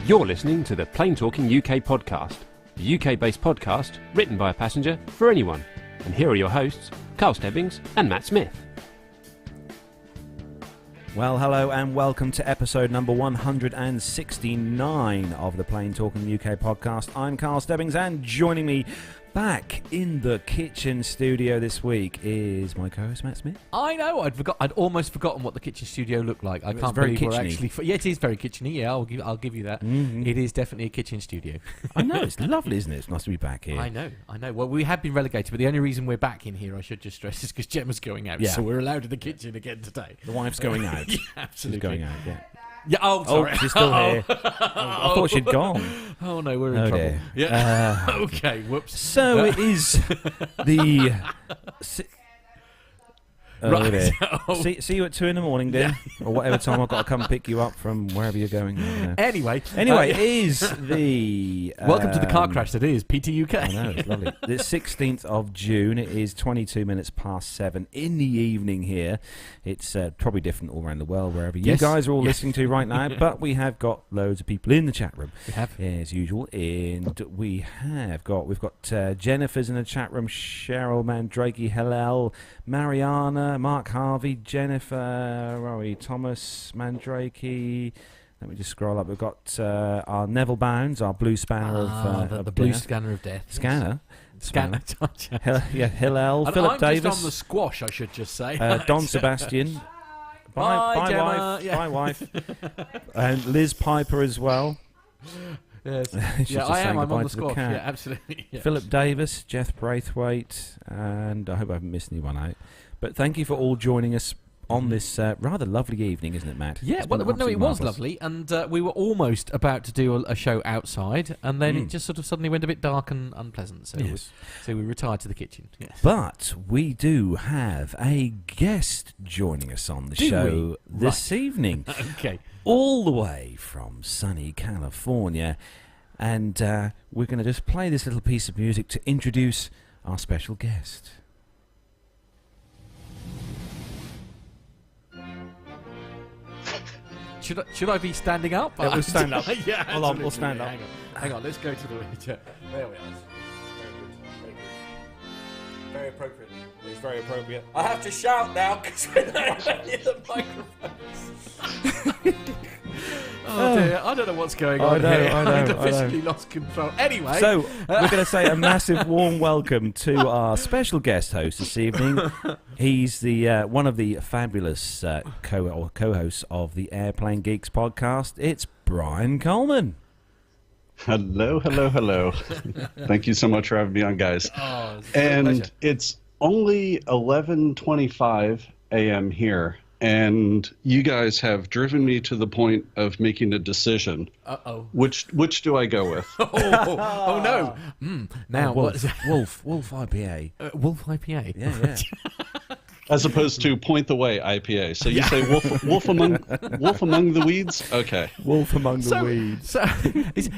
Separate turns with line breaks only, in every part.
You're listening to the Plain Talking UK podcast, the UK-based podcast written by a passenger for anyone. And here are your hosts, Carl Stebbings and Matt Smith.
Well, hello and welcome to episode number 169 of the Plain Talking UK podcast. I'm Carl Stebbings, and joining me back in the kitchen studio this week is my co-host Matt Smith.
I know. I'd almost forgotten what the kitchen studio looked like. I can't believe we're actually. Yeah, it is very kitcheny. Yeah, I'll give you that.
Mm-hmm.
It is definitely a kitchen studio.
I know, it's lovely, isn't it? It's nice to be back here.
I know. Well, we have been relegated, but the only reason we're back in here, I should just stress, is because Gemma's going out.
Yeah.
So we're allowed in the kitchen again today.
The wife's going out.
Yeah, absolutely.
She's going out. Yeah.
Yeah. Oh, sorry.
She's still here. I thought she'd gone.
Oh no, we're in trouble.
Dear.
Yeah. Okay. Whoops.
So it is the.
Right.
Dear. See you at 2 a.m, dear, or whatever time I've got to come pick you up from wherever you're going.
Anyway,
it is the.
Welcome to the car crash that is PTUK.
I know, it's lovely. The 16th of June. It is 22 minutes past 7 in the evening here. It's probably different all around the world, wherever you guys are all listening to right now. But we have got loads of people in the chat room.
We have,
as usual, and we've got Jennifer's in the chat room. Cheryl Mandrake, Helen, Mariana, Mark Harvey, Jennifer, where are we? Thomas Mandrake. Let me just scroll up. We've got our Nevil Bounds, our blue spanner of
the blue scanner of death.
Scanner. Hillel,
and
Philip
I'm
Davis.
Just on the squash, I should just say.
Don Sebastian.
Bye, Gemma.
Wife.
Yeah.
Bye, wife. And Liz Piper as well.
Yes.
Yeah,
I am. I'm on the squash. Yeah, absolutely. Yeah.
Philip Davis, Jeff Braithwaite, and I hope I haven't missed anyone out. But thank you for all joining us on this rather lovely evening, isn't it, Matt?
Yeah, well, no, it was lovely, and we were almost about to do a show outside, and then it just sort of suddenly went a bit dark and unpleasant, so, so we retired to the kitchen. Yes.
But we do have a guest joining us on the show this evening.
Okay.
All the way from sunny California, and we're going to just play this little piece of music to introduce our special guest.
Should I be standing up?
Yeah, we'll stand up.
Yeah,
hold on, we'll stand up.
Hang on, let's go to the wheelchair. There we are. Very appropriate.
It's very appropriate.
I have to shout now because we're not near the microphones. Oh dear, I don't know what's going on here. I've officially lost control. Anyway.
So, we're going to say a massive warm welcome to our special guest host this evening. He's the one of the fabulous co-hosts of the Airplane Geeks podcast. It's Brian Coleman.
Hello. Thank you so much for having me on, guys.
Oh,
and it's only 11:25 a.m. here. And you guys have driven me to the point of making a decision.
Uh-oh.
Which do I go with?
Oh no. Now,
Wolf IPA.
Wolf IPA.
Yeah.
As opposed to Point the Way IPA. So you say wolf among the weeds? Okay.
Wolf among the weeds.
So,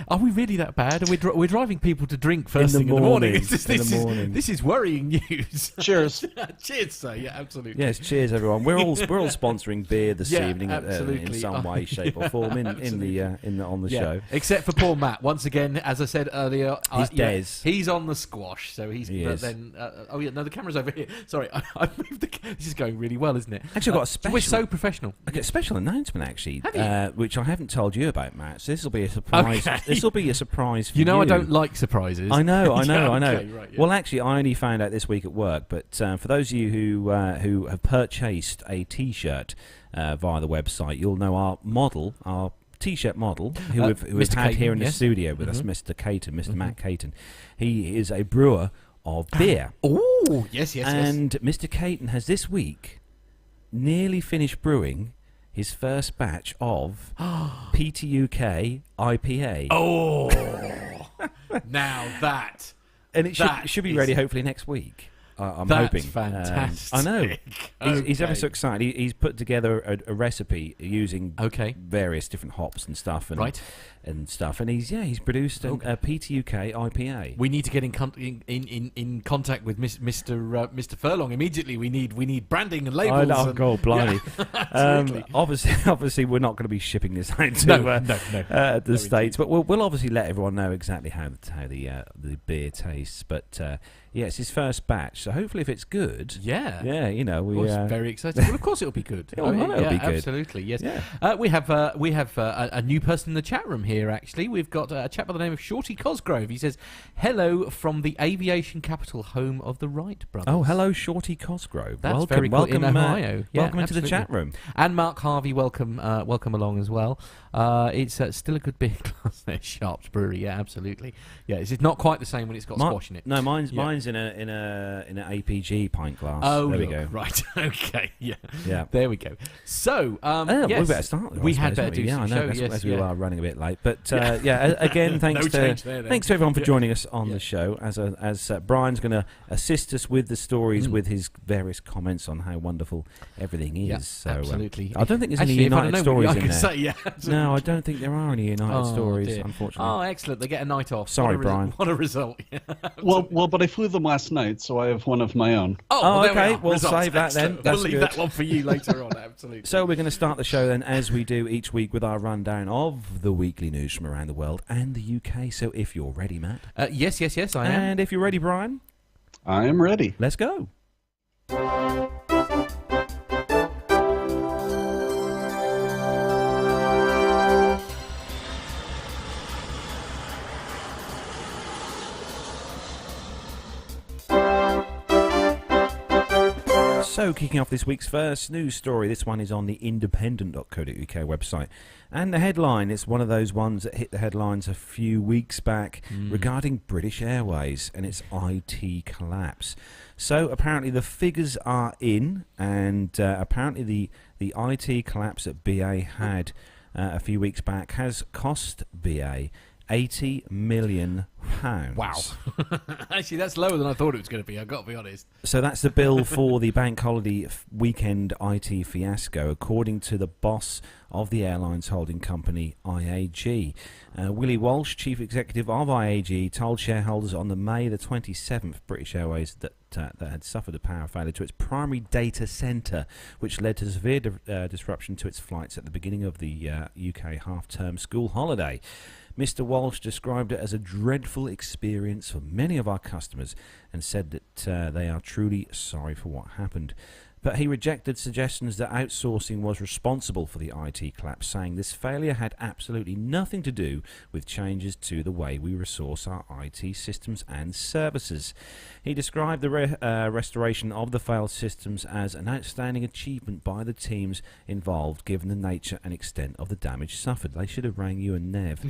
are we really that bad? We're driving people to drink first thing in the morning. This is worrying news.
Cheers.
Cheers, sir. Yeah, absolutely.
Yes, cheers, everyone. We're all sponsoring beer this evening
absolutely.
In some way, shape, or form on the show.
Except for poor Matt. Once again, as I said earlier,
he's Des.
He's on the squash, so he's.
He is.
Then, the camera's over here. Sorry, I moved the. This is going really well, isn't it?
Actually, I've got a special.
We're so professional.
I've got a special announcement, actually,
Have you?
which I haven't told you about, Matt. So this will be a surprise.
Okay.
This will be a surprise for you.
I don't like surprises.
I know.
Okay, right, yeah.
Well, actually, I only found out this week at work. But for those of you who have purchased a T-shirt via the website, you'll know our T-shirt model, who we've had here in the studio with us, Mr. Caton, Mr. Matt Caton. He is a brewer of beer.
Oh, yes.
And Mr. Caton has this week nearly finished brewing his first batch of PTUK IPA.
Oh, now that.
And it should be ready hopefully next week. I'm
That's
hoping.
fantastic.
I know. He's ever
Okay.
so excited. He's put together a recipe using
Okay.
various different hops and stuff. And,
Right.
And stuff. And he's produced a PTUK IPA.
We need to get in contact with Mr. Furlong immediately. We need branding and labels.
Oh, God, blimey.
Absolutely.
Obviously, we're not going to be shipping this out to the States, but we'll obviously let everyone know exactly how the beer tastes. But yeah, it's his first batch, so hopefully, if it's good, we're
very excited. Well, of course, it'll be good.
It'll be good.
Absolutely, yes.
Yeah.
We have a new person in the chat room here. Actually, we've got a chap by the name of Shorty Cosgrove. He says, "Hello from the aviation capital, home of the Wright brothers."
Oh, hello, Shorty Cosgrove.
That's
welcome,
very cool.
welcome,
In Ohio. Yeah,
welcome into the
absolutely.
chat room.
And Mark Harvey, welcome along as well. It's still a good beer class there, Sharps Brewery. Yeah, absolutely. Yeah, it's not quite the same when it's got squash in it.
No, mine's in an APG pint glass.
Oh,
there we
look,
go.
right. Okay. Yeah.
Yeah.
There we go. So,
we better start.
We had better do some show.
As we are running a bit late, but again, thanks to everyone for joining us on the show. As Brian's going to assist us with the stories with his various comments on how wonderful everything is.
Yeah,
so
absolutely.
I don't think there's any United stories in there.
Say,
No, I don't think there are any United stories, unfortunately.
Oh, excellent! They get a night off.
Sorry, Brian.
What a result!
Well, but I flew them last night, so I have one of my own.
Oh, well,
okay.
we
We'll save that then.
We'll
That's
leave
good.
that one for you later on. Absolutely.
So we're going to start the show then, as we do each week, with our rundown of the weekly news from around the world and the UK. So if you're ready, Matt.
Yes, I am.
And if you're ready, Brian.
I am ready.
Let's go. So, kicking off this week's first news story, this one is on the independent.co.uk website. And the headline, it's one of those ones that hit the headlines a few weeks back regarding British Airways and its IT collapse. So, apparently the figures are in, and apparently the IT collapse that BA had a few weeks back has cost BA £80 million.
Wow. Actually, that's lower than I thought it was going to be, I've got to be honest.
So that's the bill for the bank holiday weekend IT fiasco, according to the boss of the airline's holding company, IAG. Willie Walsh, chief executive of IAG, told shareholders on the May the 27th British Airways that had suffered a power failure to its primary data centre, which led to severe disruption to its flights at the beginning of the UK half-term school holiday. Mr. Walsh described it as a dreadful experience for many of our customers and said that they are truly sorry for what happened. But he rejected suggestions that outsourcing was responsible for the IT collapse, saying this failure had absolutely nothing to do with changes to the way we resource our IT systems and services. He described the restoration of the failed systems as an outstanding achievement by the teams involved, given the nature and extent of the damage suffered. They should have rang you and Nev.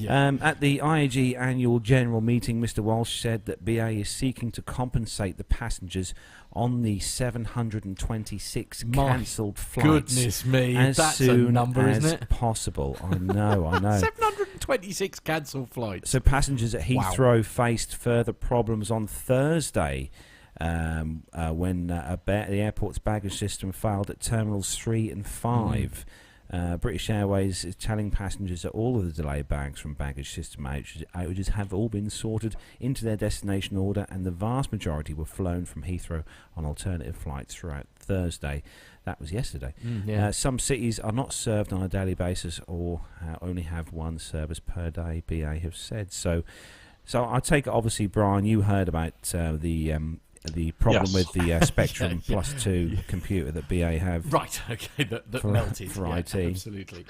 At the IAG annual general meeting, Mr. Walsh said that BA is seeking to compensate the passengers on the 726 cancelled flights.
Goodness me,
as
that's
soon
a number,
as
isn't it?
possible. I know.
726 cancelled flights.
So passengers at Heathrow faced further problems on Thursday when the airport's baggage system failed at terminals 3 and 5. British Airways is telling passengers that all of the delayed bags from baggage system outages have all been sorted into their destination order, and the vast majority were flown from Heathrow on alternative flights throughout Thursday. That was yesterday. Some cities are not served on a daily basis or only have one service per day, BA have said. So I take it, obviously, Brian, you heard about the problem with the Spectrum Plus 2 computer that BA have.
Right, okay, that melted.
For IT.
Absolutely.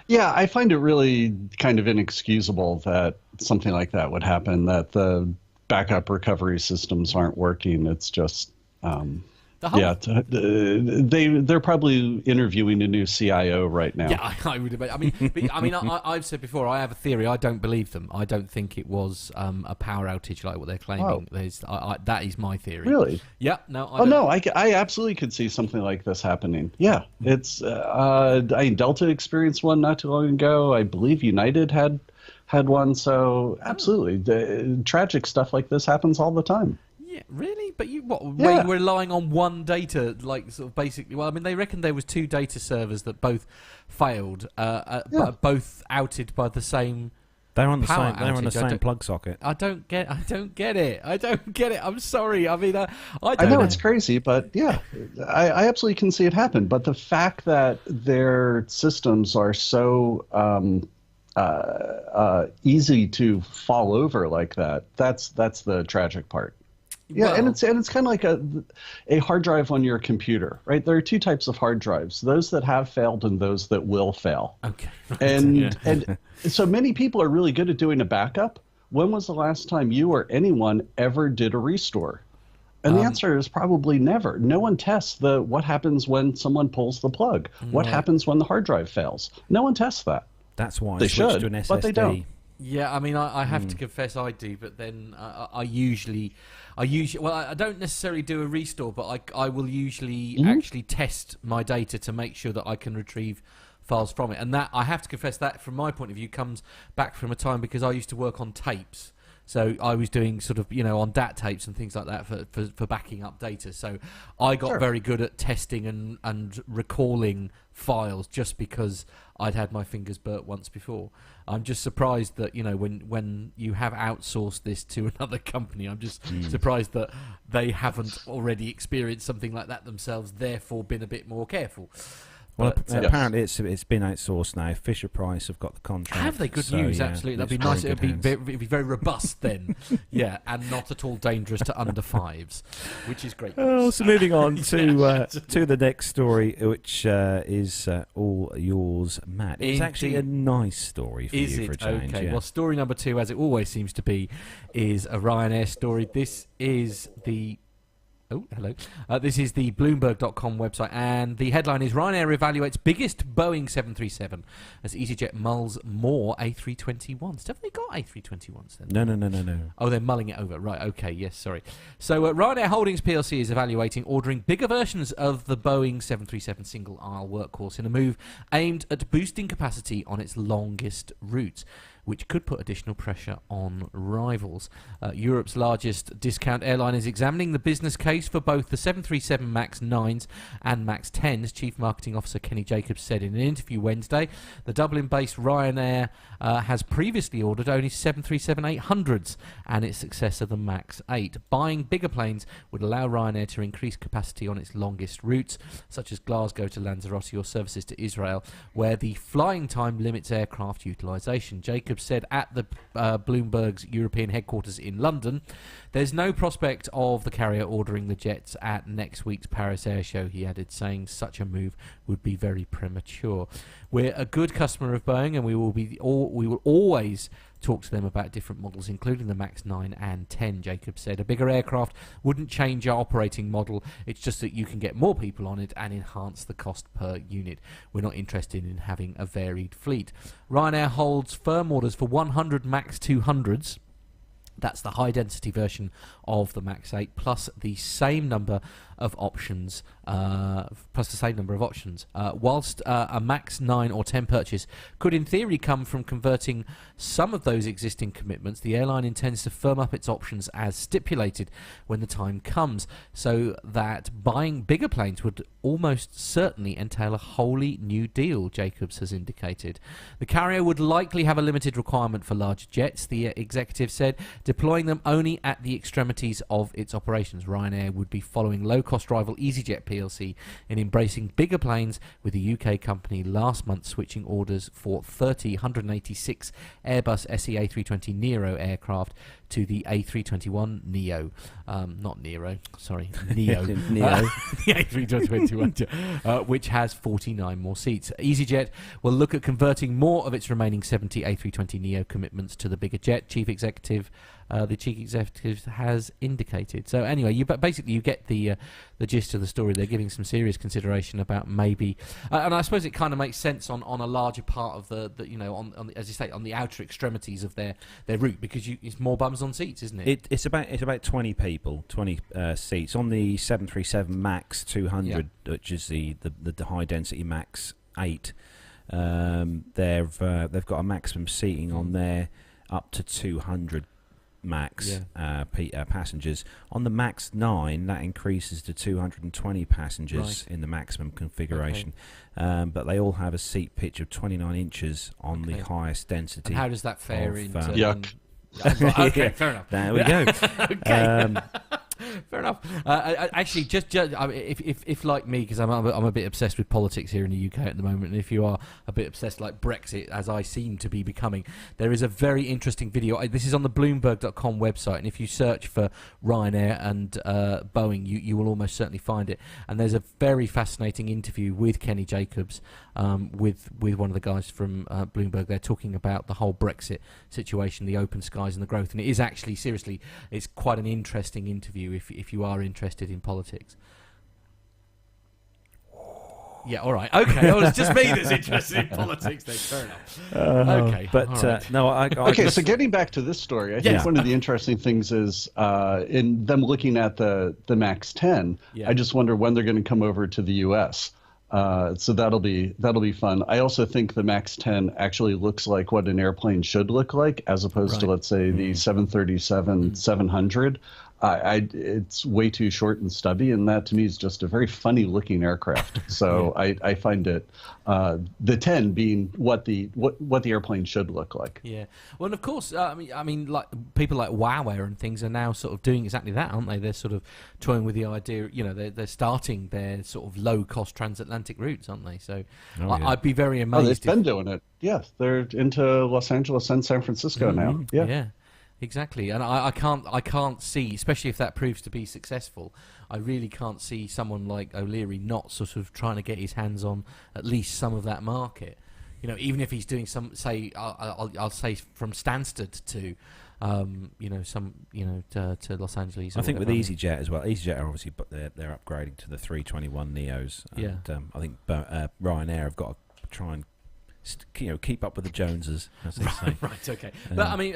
Yeah, I find it really kind of inexcusable that something like that would happen, that the backup recovery systems aren't working. It's just... they're probably interviewing a new CIO right now.
Yeah, I would imagine. I've said before, I have a theory. I don't believe them. I don't think it was a power outage like what they're claiming. That is my theory.
Really?
Yeah. No.
I absolutely could see something like this happening. Yeah, it's. Delta experienced one not too long ago. I believe United had one. So absolutely, tragic stuff like this happens all the time.
Yeah, really? But you what?
Yeah.
We're relying on one data, like sort of basically. Well, I mean, they reckon there was 2 data servers that both failed, but both outed by the same.
They're on the
Power
same. They're on the
outage.
same plug socket.
I don't get it. I don't get it. I'm sorry. I mean, I
I know it's crazy, but yeah, I absolutely can see it happen. But the fact that their systems are so easy to fall over like that's the tragic part. Yeah,
Well,
and it's kind of like a hard drive on your computer, right? There are 2 types of hard drives: those that have failed and those that will fail.
okay.
And so many people are really good at doing a backup. When was the last time you or anyone ever did a restore? And the answer is probably never. No one tests what happens when someone pulls the plug. What happens when the hard drive fails? No one tests that.
That's why
They
I switched
should,
to an SSD.
but they don't.
Yeah, I mean, I have to confess I do, but then I usually, well, I don't necessarily do a restore, but I will usually actually test my data to make sure that I can retrieve files from it. And that, I have to confess, that from my point of view comes back from a time because I used to work on tapes. So I was doing sort of, on DAT tapes and things like that for backing up data. So I got very good at testing and recalling files just because I'd had my fingers burnt once before. I'm just surprised that, when you have outsourced this to another company, I'm just surprised that they haven't already experienced something like that themselves, therefore been a bit more careful.
Well,
But,
apparently it's been outsourced now. Fisher Price have got the contract.
have they? Good
so,
news,
yeah,
absolutely. That'd be
it's
nice.
very
It'd be
good hands.
it'd be very robust then. Yeah, and not at all dangerous to under 5s, which is great.
Oh, so moving on to the next story, which is all yours, Matt. It's actually a nice story for
Is
you for a
it?
change.
Okay.
Yeah.
Well, story number 2, as it always seems to be, is a Ryanair story. This is the... Oh, hello. This is the Bloomberg.com website, and the headline is Ryanair evaluates biggest Boeing 737 as EasyJet mulls more A321s. Have they got A321s then?
No.
Oh, they're mulling it over. Right, okay, yes, sorry. So Ryanair Holdings plc is evaluating ordering bigger versions of the Boeing 737 single-aisle workhorse in a move aimed at boosting capacity on its longest routes, which could put additional pressure on rivals. Europe's largest discount airline is examining the business case for both the 737 MAX 9s and MAX 10s, Chief Marketing Officer Kenny Jacobs said in an interview Wednesday. The Dublin-based Ryanair has previously ordered only 737-800s and its successor, the MAX 8. Buying bigger planes would allow Ryanair to increase capacity on its longest routes, such as Glasgow to Lanzarote or services to Israel, where the flying time limits aircraft utilisation. Jacobs said at the Bloomberg's European headquarters in London, there's no prospect of the carrier ordering the jets at next week's Paris Air Show, he added, saying such a move would be very premature. We're a good customer of Boeing, and we will always talk to them about different models, including the MAX 9 and 10, Jacobs said. A bigger aircraft wouldn't change our operating model. It's just that you can get more people on it and enhance the cost per unit. We're not interested in having a varied fleet. Ryanair holds firm orders for 100 MAX 200s. That's the high-density version of the MAX 8, plus the same number of options. Whilst a MAX 9 or 10 purchase could, in theory, come from converting some of those existing commitments, the airline intends to firm up its options as stipulated when the time comes, so that buying bigger planes would almost certainly entail a wholly new deal, Jacobs has indicated. The carrier would likely have a limited requirement for larger jets, the executive said, deploying them only at the extremities of its operations. Ryanair would be following low-cost rival EasyJet plc in embracing bigger planes, with the UK company last month switching orders for 30 186 Airbus SE A320neo aircraft to the A321 Neo. Not Nero, sorry, Neo.
Neo.
The A321, which has 49 more seats. EasyJet will look at converting more of its remaining 70 A320neo commitments to the bigger jet, the chief executive has indicated. So anyway, you get the gist of the story. They're giving some serious consideration about maybe, and I suppose it kind of makes sense on a larger part of the on as you say, on the outer extremities of their route, because it's more bums on seats, isn't it?
It's about 20 people, 20 seats on the 737 MAX 200, which is the high density MAX 8. They've got a maximum seating on there up to 200 max passengers. On the max 9, that increases to 220 passengers in the maximum configuration. But they all have a seat pitch of 29 inches on the highest density.
And how does that fare into...
Yuck.
Okay, fair enough.
There we go.
Okay. Fair enough. Actually, just if like me, because I'm a bit obsessed with politics here in the UK at the moment, and if you are a bit obsessed like Brexit, as I seem to be becoming, there is a very interesting video. This is on the Bloomberg.com website, and if you search for Ryanair and Boeing, you will almost certainly find it. And there's a very fascinating interview with Kenny Jacobs, with one of the guys from Bloomberg. They're talking about the whole Brexit situation, the open skies and the growth, and it is actually, seriously, it's quite an interesting interview if you are interested in politics. Yeah, all right, okay. Well, it's just me that's interested in politics. Then fair enough. Okay,
but
right.
no,
Okay, so getting back to this story, I think one of the interesting things is in them looking at the Max 10. I just wonder when they're going to come over to the U.S. So that'll be fun. I also think the Max 10 actually looks like what an airplane should look like, as opposed to, let's say, the 737-700. It's way too short and stubby, and that to me is just a very funny looking aircraft. So I find it the 10 being what the airplane should look like.
Yeah, well, and of course, I mean, like people like Wow Air and things are now sort of doing exactly that, aren't they? They're sort of toying with the idea. You know, they're starting their sort of low cost transatlantic routes, aren't they? So I'd be very amazed.
They've been doing it. Yeah, they're into Los Angeles and San Francisco now. Yeah.
Exactly, and I can't see, especially if that proves to be successful, I really can't see someone like O'Leary not sort of trying to get his hands on at least some of that market. You know, even if he's doing some, say, I'll say from Stansted to, to Los Angeles.
I think with EasyJet as well. EasyJet are obviously, but they're upgrading to the 321 Neos. And, I think Ryanair have got to try and keep up with the Joneses, as they say.
Right, okay. But I mean,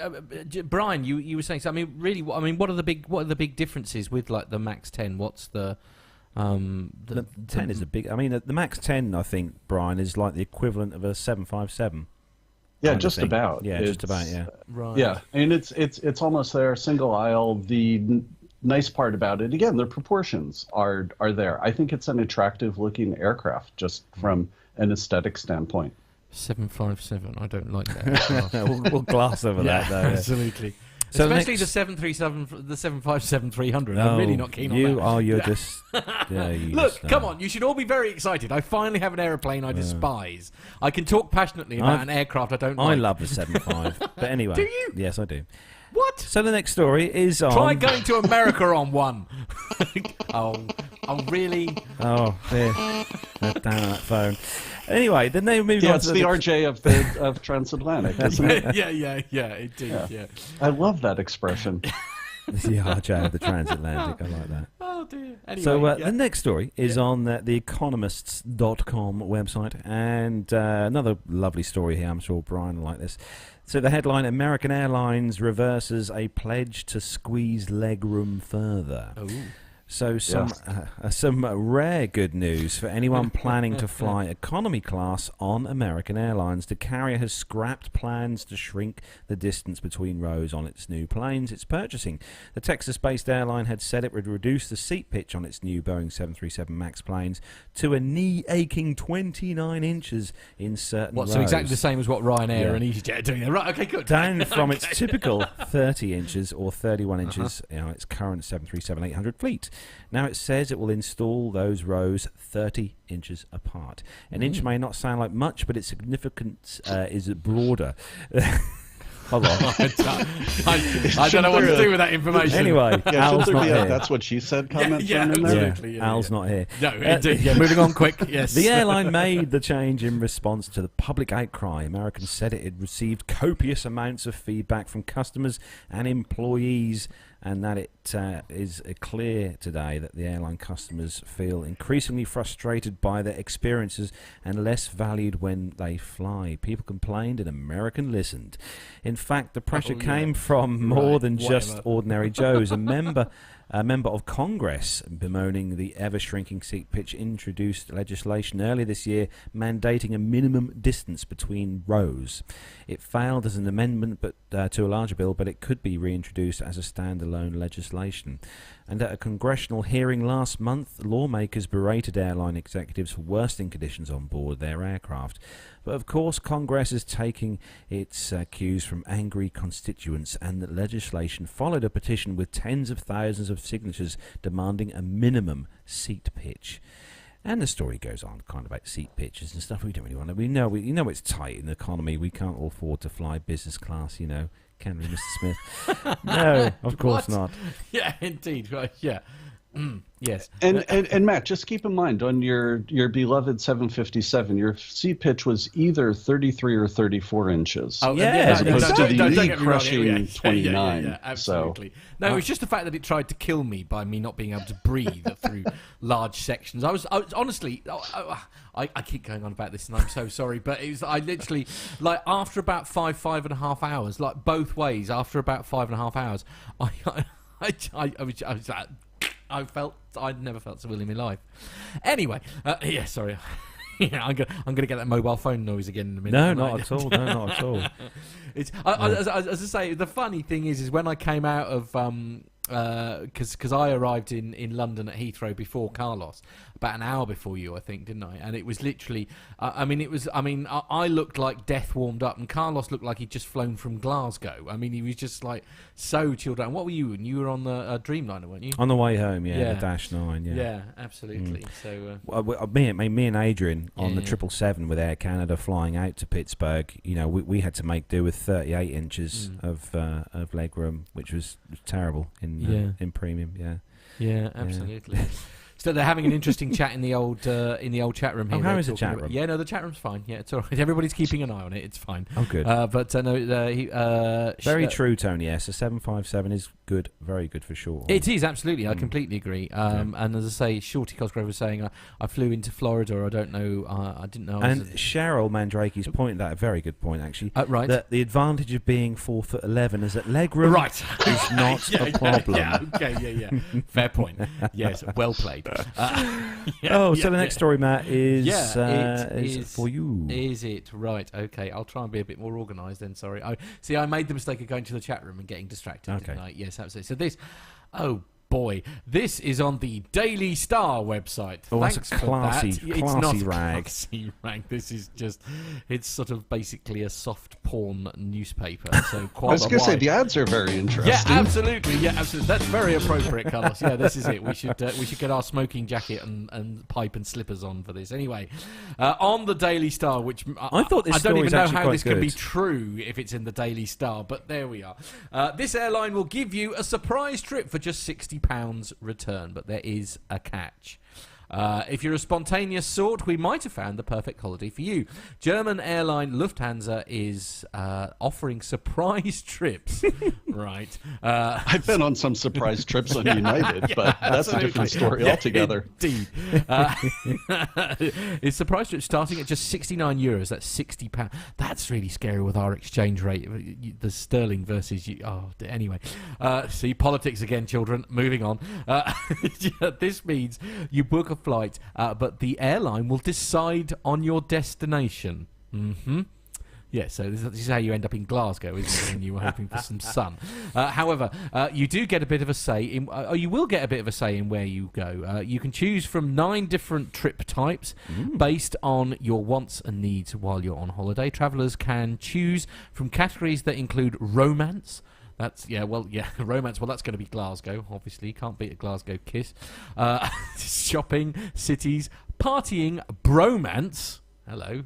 Brian, you were saying so. I mean, really, what are the big differences with like the Max 10? What's the
10 is a big. I mean, the Max 10, I think, Brian, is like the equivalent of a 757.
Yeah, just about.
Yeah, just about. Yeah.
Right.
Yeah, and it's almost there, single aisle. The nice part about it, again, the proportions are there. I think it's an attractive looking aircraft, just from an aesthetic standpoint.
757. I don't like that.
we'll gloss over that, though.
Absolutely.
So
especially the 737, the 757-300. I'm really not keen on that.
You're just.
Look, come on. You should all be very excited. I finally have an aeroplane I despise. I can talk passionately about an aircraft I don't like.
I love the 75. But anyway.
Do you?
Yes, I do.
What?
So the next story is on.
Try going to America on one. Oh, really?
Oh, there. Down that phone. Anyway, then they moved on to
it's the RJ of transatlantic, isn't it?
Yeah, indeed, yeah.
I love that expression.
The RJ of the transatlantic. I like that.
Oh dear. Anyway,
so the next story is on the economists.com website, and another lovely story here. I'm sure Brian will like this. So the headline: American Airlines reverses a pledge to squeeze legroom further.
Oh.
So some rare good news for anyone planning to fly economy class on American Airlines. The carrier has scrapped plans to shrink the distance between rows on its new planes it's purchasing. The Texas-based airline had said it would reduce the seat pitch on its new Boeing 737 MAX planes to a knee-aching 29 inches in certain rows.
So exactly the same as what Ryanair and EasyJet are doing there. Right, okay, good.
Down from its typical 30 inches or 31 inches its current 737-800 fleet. Now it says it will install those rows 30 inches apart. An inch may not sound like much, but its significance is broader. Hold on.
I don't know what to do with that information.
Anyway, Al's not here.
That's what she said comments
in
there?
Absolutely.
Al's not here.
No, indeed. Moving on quick, yes.
The airline made the change in response to the public outcry. Americans said it had received copious amounts of feedback from customers and employees, and that it is clear today that the airline customers feel increasingly frustrated by their experiences and less valued when they fly. People complained and American listened. In fact, the pressure came from more than just ordinary Joes. A member A member of Congress bemoaning the ever-shrinking seat pitch introduced legislation earlier this year mandating a minimum distance between rows. It failed as an amendment to a larger bill, but it could be reintroduced as a standalone legislation. And at a congressional hearing last month, lawmakers berated airline executives for worsening conditions on board their aircraft. But of course, Congress is taking its cues from angry constituents, and the legislation followed a petition with tens of thousands of signatures demanding a minimum seat pitch. And the story goes on kind of about seat pitches and stuff. We don't really want to. We know it's tight in the economy. We can't all afford to fly business class, Can we, Mr. Smith? No, of course not.
Yeah, indeed. Right. Yeah. Yes.
And Matt, just keep in mind on your beloved 757, your seat pitch was either 33 or 34 inches.
Oh,
yeah,
as opposed to the knee-crushing 29.
Yeah, absolutely.
So.
No, it was just the fact that it tried to kill me by me not being able to breathe through large sections. I was honestly, I keep going on about this, and I'm so sorry, but I literally, like, after about 5.5 hours, like both ways, after about 5.5 hours, I'd never felt so ill in my life. Anyway, sorry. I'm gonna get that mobile phone noise again in a minute.
No, not at all. No, not at all.
It's as I say, the funny thing is when I came out of because I arrived in London at Heathrow before Carlos, about an hour before you, I think, didn't I? And it was literally, I looked like death warmed up, and Carlos looked like he'd just flown from Glasgow. I mean, he was just like so chilled out. And what were you? And you were on the Dreamliner, weren't you?
On the way home,
Yeah.
the Dash 9, yeah.
Yeah, absolutely. So
me and Adrian on the
Yeah.
777 with Air Canada flying out to Pittsburgh, we had to make do with 38 inches of leg room, which was terrible in premium.
Yeah, absolutely. So they're having an interesting chat in the old chat room here.
Oh, how
They're
is the
talking
chat
about-
room?
Yeah, no, the chat room's fine. Yeah, it's all right. Everybody's keeping an eye on it. It's fine.
Oh, good. Very true, Tony. Yes, a 757 is good, very good for short.
It is, absolutely. I completely agree. And as I say, Shorty Cosgrove was saying, I flew into Florida. I don't know. I didn't know.
And Cheryl Mandrakey's pointed out a very good point, actually.
Right.
That the advantage of being 4'11" is that leg room is not a problem.
Yeah, okay, yeah. Fair point. Yes, well played.
The next story, Matt, is for you.
Is it? Right, okay. I'll try and be a bit more organised then, sorry. I made the mistake of going to the chat room and getting distracted, didn't I? Yes, absolutely. So this, boy, this is on the Daily Star website.
Oh,
Thanks
that's a
for
classy
that. It's not
rag.
Classy rag. This is just, it's sort of basically a soft porn newspaper. So quite
I was going to say the ads are very interesting.
Yeah, absolutely. That's very appropriate, Carlos. Yeah, this is it. We should get our smoking jacket and pipe and slippers on for this. Anyway, on the Daily Star, which
I thought this
I don't
story
even
is
know
actually
how
quite
this can be
good.
true if it's in the Daily Star, but there we are. This airline will give you a surprise trip for just £60 return, but there is a catch. If you're a spontaneous sort, we might have found the perfect holiday for you. German airline Lufthansa is offering surprise trips. Right.
I've been on some surprise trips on United, but that's a different story altogether.
Indeed. It's surprise trip starting at just €69. That's £60. That's really scary with our exchange rate. The sterling versus you. Oh, anyway. See, politics again, children. Moving on. This means you book a flight, but the airline will decide on your destination. Yeah, so this is how you end up in Glasgow, isn't it, when you were hoping for some sun. However, you do get a bit of a say in... you will get a bit of a say in where you go. You can choose from 9 different trip types based on your wants and needs while you're on holiday. Travellers can choose from categories that include romance... romance. Well, that's going to be Glasgow, obviously. Can't beat a Glasgow kiss. Shopping, cities, partying, bromance. Hello.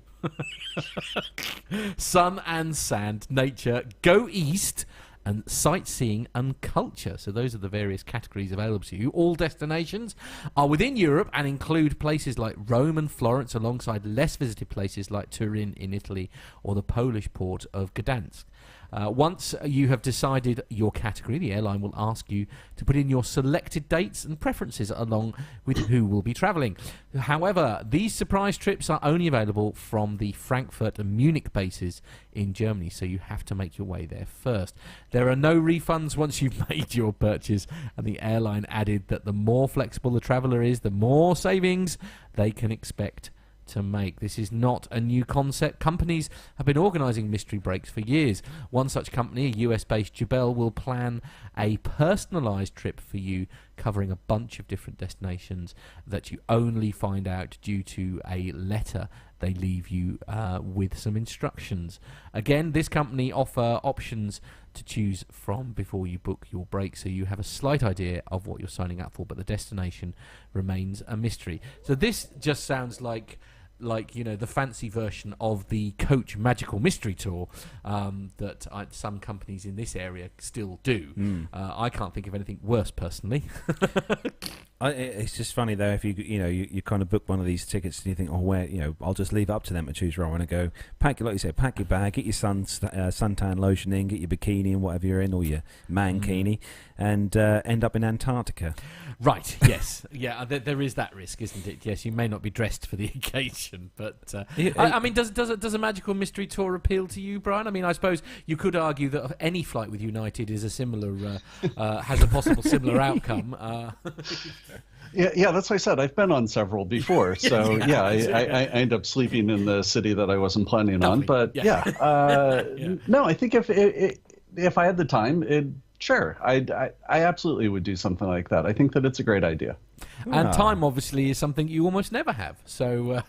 Sun and sand, nature, go east, and sightseeing and culture. So those are the various categories available to you. All destinations are within Europe and include places like Rome and Florence, alongside less visited places like Turin in Italy or the Polish port of Gdansk. Once you have decided your category, the airline will ask you to put in your selected dates and preferences along with who will be travelling. However, these surprise trips are only available from the Frankfurt and Munich bases in Germany, so you have to make your way there first. There are no refunds once you've made your purchase, and the airline added that the more flexible the traveller is, the more savings they can expect to make. This is not a new concept. Companies have been organising mystery breaks for years. One such company, a US-based Jubel, will plan a personalised trip for you covering a bunch of different destinations that you only find out due to a letter they leave you with some instructions. Again, this company offer options to choose from before you book your break, so you have a slight idea of what you're signing up for, but the destination remains a mystery. So this just sounds like the fancy version of the Coach Magical Mystery Tour that some companies in this area still do. I can't think of anything worse personally.
It's just funny though, if you kind of book one of these tickets and you think, I'll just leave it up to them to choose where I want to go. Pack your bag, get your suntan lotion in, get your bikini and whatever you're in, or your mankini, and end up in Antarctica.
Right. Yes. Yeah. There is that risk, isn't it? Yes. You may not be dressed for the occasion, but I mean, does a magical mystery tour appeal to you, Brian? I mean, I suppose you could argue that any flight with United is a similar has a possible similar outcome.
Yeah, that's what I said. I've been on several before, so I end up sleeping in the city that I wasn't planning on. But no, I think if I had the time, sure, I absolutely would do something like that. I think that it's a great idea.
And time, obviously, is something you almost never have. So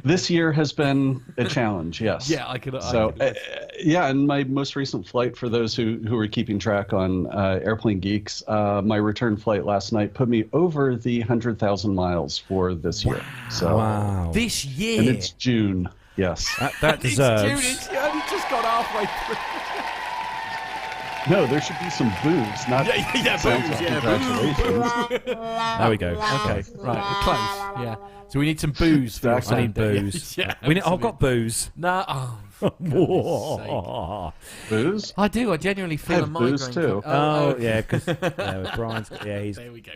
this year has been a challenge. Yes.
Yeah, I could.
And my most recent flight, for those who are keeping track on Airplane Geeks, my return flight last night put me over the 100,000 miles for this year. So
this year,
and it's June. Yes,
that deserves.
It's June. It's only just got halfway through.
No, there should be some booze, not
booze.
Congratulations.
There we go. Okay,
right, we're close. Yeah, so we need some booze. For
I need booze. I've got booze.
No.
Booze?
I do. I genuinely feel a migraine.
Booze too.
Yeah, because Brian's. He's.
There we go.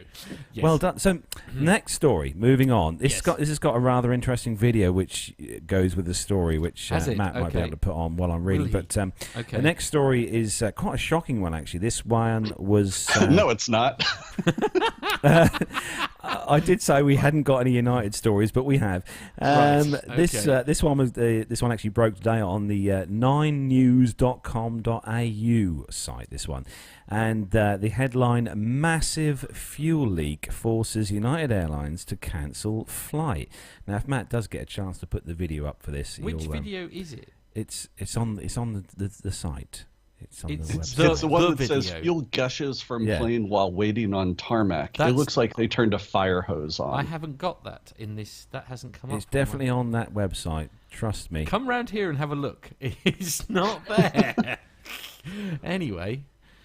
Yes.
Well done. So, next story. Moving on. This has got a rather interesting video which goes with the story, which Matt might be able to put on while I'm reading. But the next story is quite a shocking one, actually. This one was.
No, it's not.
I did say we hadn't got any United stories, but we have. This one actually broke today on the 9news.com.au site. This one, and the headline: Massive fuel leak forces United Airlines to cancel flight. Now, if Matt does get a chance to put the video up for this,
which video is it?
It's on the site. It's on the website.
It's the one that says fuel gushes from plane while waiting on tarmac. It looks like they turned a fire hose on.
I haven't got that in this. That hasn't come up.
It's definitely on that website. Trust me.
Come round here and have a look. It's not there. Anyway.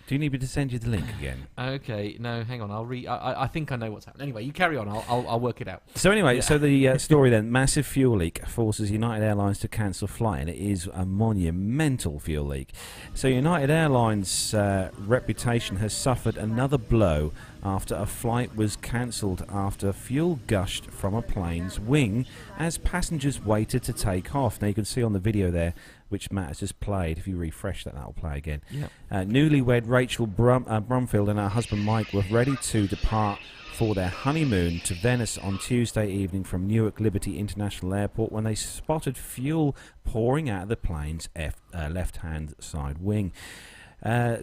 Do you need me to send you the link again?
Okay, no, hang on. I'll I think I know what's happening. Anyway, you carry on. I'll work it out.
So anyway, so the story then: massive fuel leak forces United Airlines to cancel flight, and it is a monumental fuel leak. So United Airlines' reputation has suffered another blow after a flight was cancelled after fuel gushed from a plane's wing as passengers waited to take off. Now you can see on the video there, which Matt has just played. If you refresh that, that'll play again.
Yeah.
Newlywed Rachel Brumfield and her husband Mike were ready to depart for their honeymoon to Venice on Tuesday evening from Newark Liberty International Airport when they spotted fuel pouring out of the plane's left-hand side wing.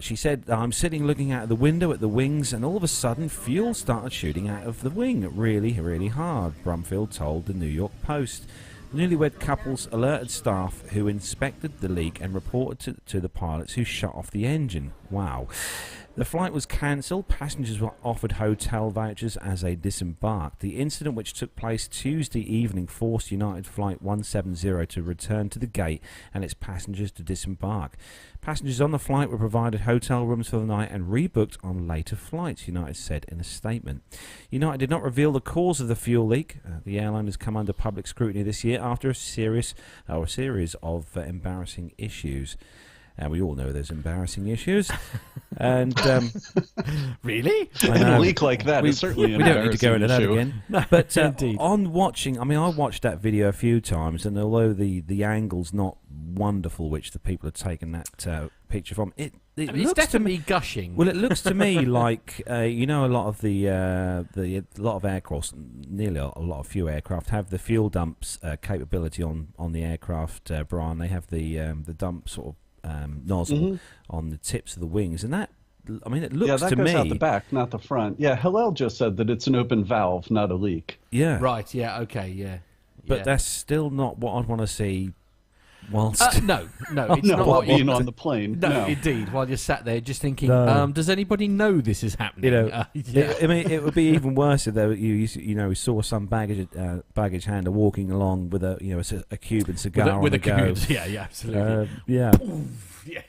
She said, I'm sitting looking out of the window at the wings, and all of a sudden fuel started shooting out of the wing really, really hard, Brumfield told the New York Post. Newlywed couples alerted staff who inspected the leak and reported to the pilots who shut off the engine. Wow. The flight was cancelled. Passengers were offered hotel vouchers as they disembarked. The incident, which took place Tuesday evening, forced United Flight 170 to return to the gate and its passengers to disembark. Passengers on the flight were provided hotel rooms for the night and rebooked on later flights, United said in a statement. United did not reveal the cause of the fuel leak. The airline has come under public scrutiny this year after a series of embarrassing issues. And we all know there's embarrassing issues. And
Really?
A leak like that is certainly an
we don't need to go into that
issue.
again.
No,
But
indeed.
on watching, I mean, I watched that video a few times, and although the angle's not wonderful, which the people have taken that picture from, it
I mean, it's
looks to
definitely
me.
gushing.
Well, it looks to me like a lot of a lot of aircraft, nearly a lot of few aircraft have the fuel dumps capability on the aircraft. Brian, they have the dump sort of nozzle on the tips of the wings, and that. I mean, it looks
Yeah, that
to
goes
me.
out the back, not the front. Yeah, Helen just said that it's an open valve, not a leak.
Yeah,
Right, yeah, okay, yeah.
but
yeah.
that's still not what I'd want to see. Whilst
No, it's
No,
not what
being
you...
on the plane.
No,
No.
indeed. While you're sat there just thinking,
No.
does anybody know this is happening? Yeah.
I mean, it would be even worse if you saw some baggage handler walking along with a Cuban cigar
with
on
a
the go.
Cahoots. Yeah, absolutely.
Yeah.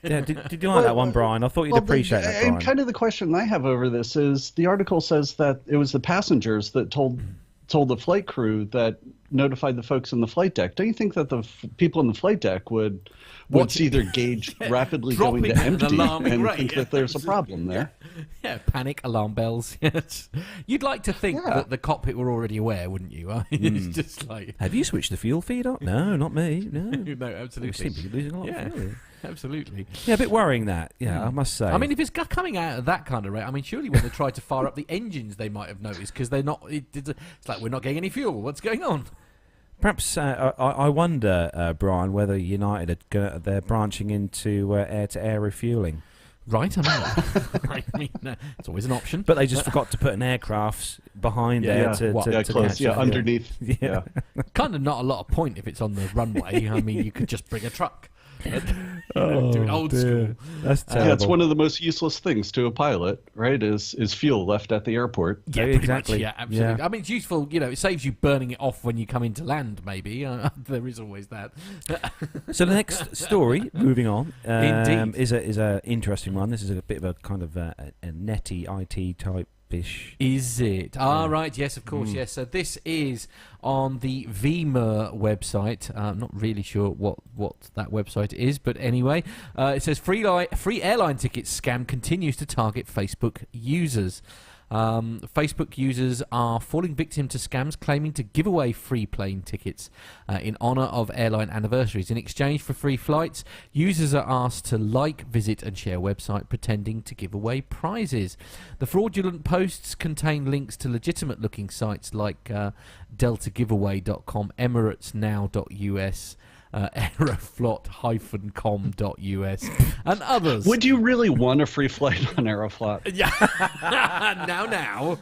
Yeah.
Did you like that one, Brian? I thought you'd appreciate that, Brian.
And kind of the question I have over this is the article says that it was the passengers that told the flight crew that notified the folks in the flight deck. Don't you think that the people in the flight deck would see their gauge rapidly going to
dropping at an
empty
alarming
and
rate,
think that there's a problem there?
Yeah, panic, alarm bells. Yes. You'd like to think
Yeah.
that the cockpit were already aware, wouldn't you? It's just like...
Have you switched the fuel feed on? No, not me. No.
No,
We
absolutely.
seem to be losing a lot
Yeah.
of fuel.
Absolutely.
Yeah, a bit worrying that. Yeah, I must say.
I mean, if it's coming out at that kind of rate, I mean, surely when they tried to fire up the engines, they might have noticed because they're not. It's like we're not getting any fuel. What's going on?
Perhaps I wonder, Brian, whether United they're branching into air-to-air refueling.
Right, I mean, it's always an option.
But they just forgot to put an aircraft behind there to
close.
catch
Yeah,
it.
underneath.
Yeah.
Kind of not a lot of point if it's on the runway. I mean, you could just bring a truck. Do it old school.
That's terrible.
Yeah, it's one of the most useless things to a pilot, right? Is fuel left at the airport.
Yeah,
Yeah,
pretty
exactly.
much. Yeah, absolutely.
Yeah.
I mean, it's useful. It saves you burning it off when you come into land. Maybe there is always that.
So the next story, moving on,
Indeed.
is a interesting one. This is a bit of a kind of a netty IT type-ish.
Is it? Right. Yes, of course. Yes. So this is on the VMER website. I'm not really sure what that website is, but anyway, it says free airline tickets scam continues to target Facebook users. Facebook users are falling victim to scams claiming to give away free plane tickets in honour of airline anniversaries. In exchange for free flights, users are asked to visit and share a website pretending to give away prizes. The fraudulent posts contain links to legitimate-looking sites like deltagiveaway.com, emiratesnow.us, aeroflot-com.us and others.
Would you really want a free flight on Aeroflot?
Yeah. now.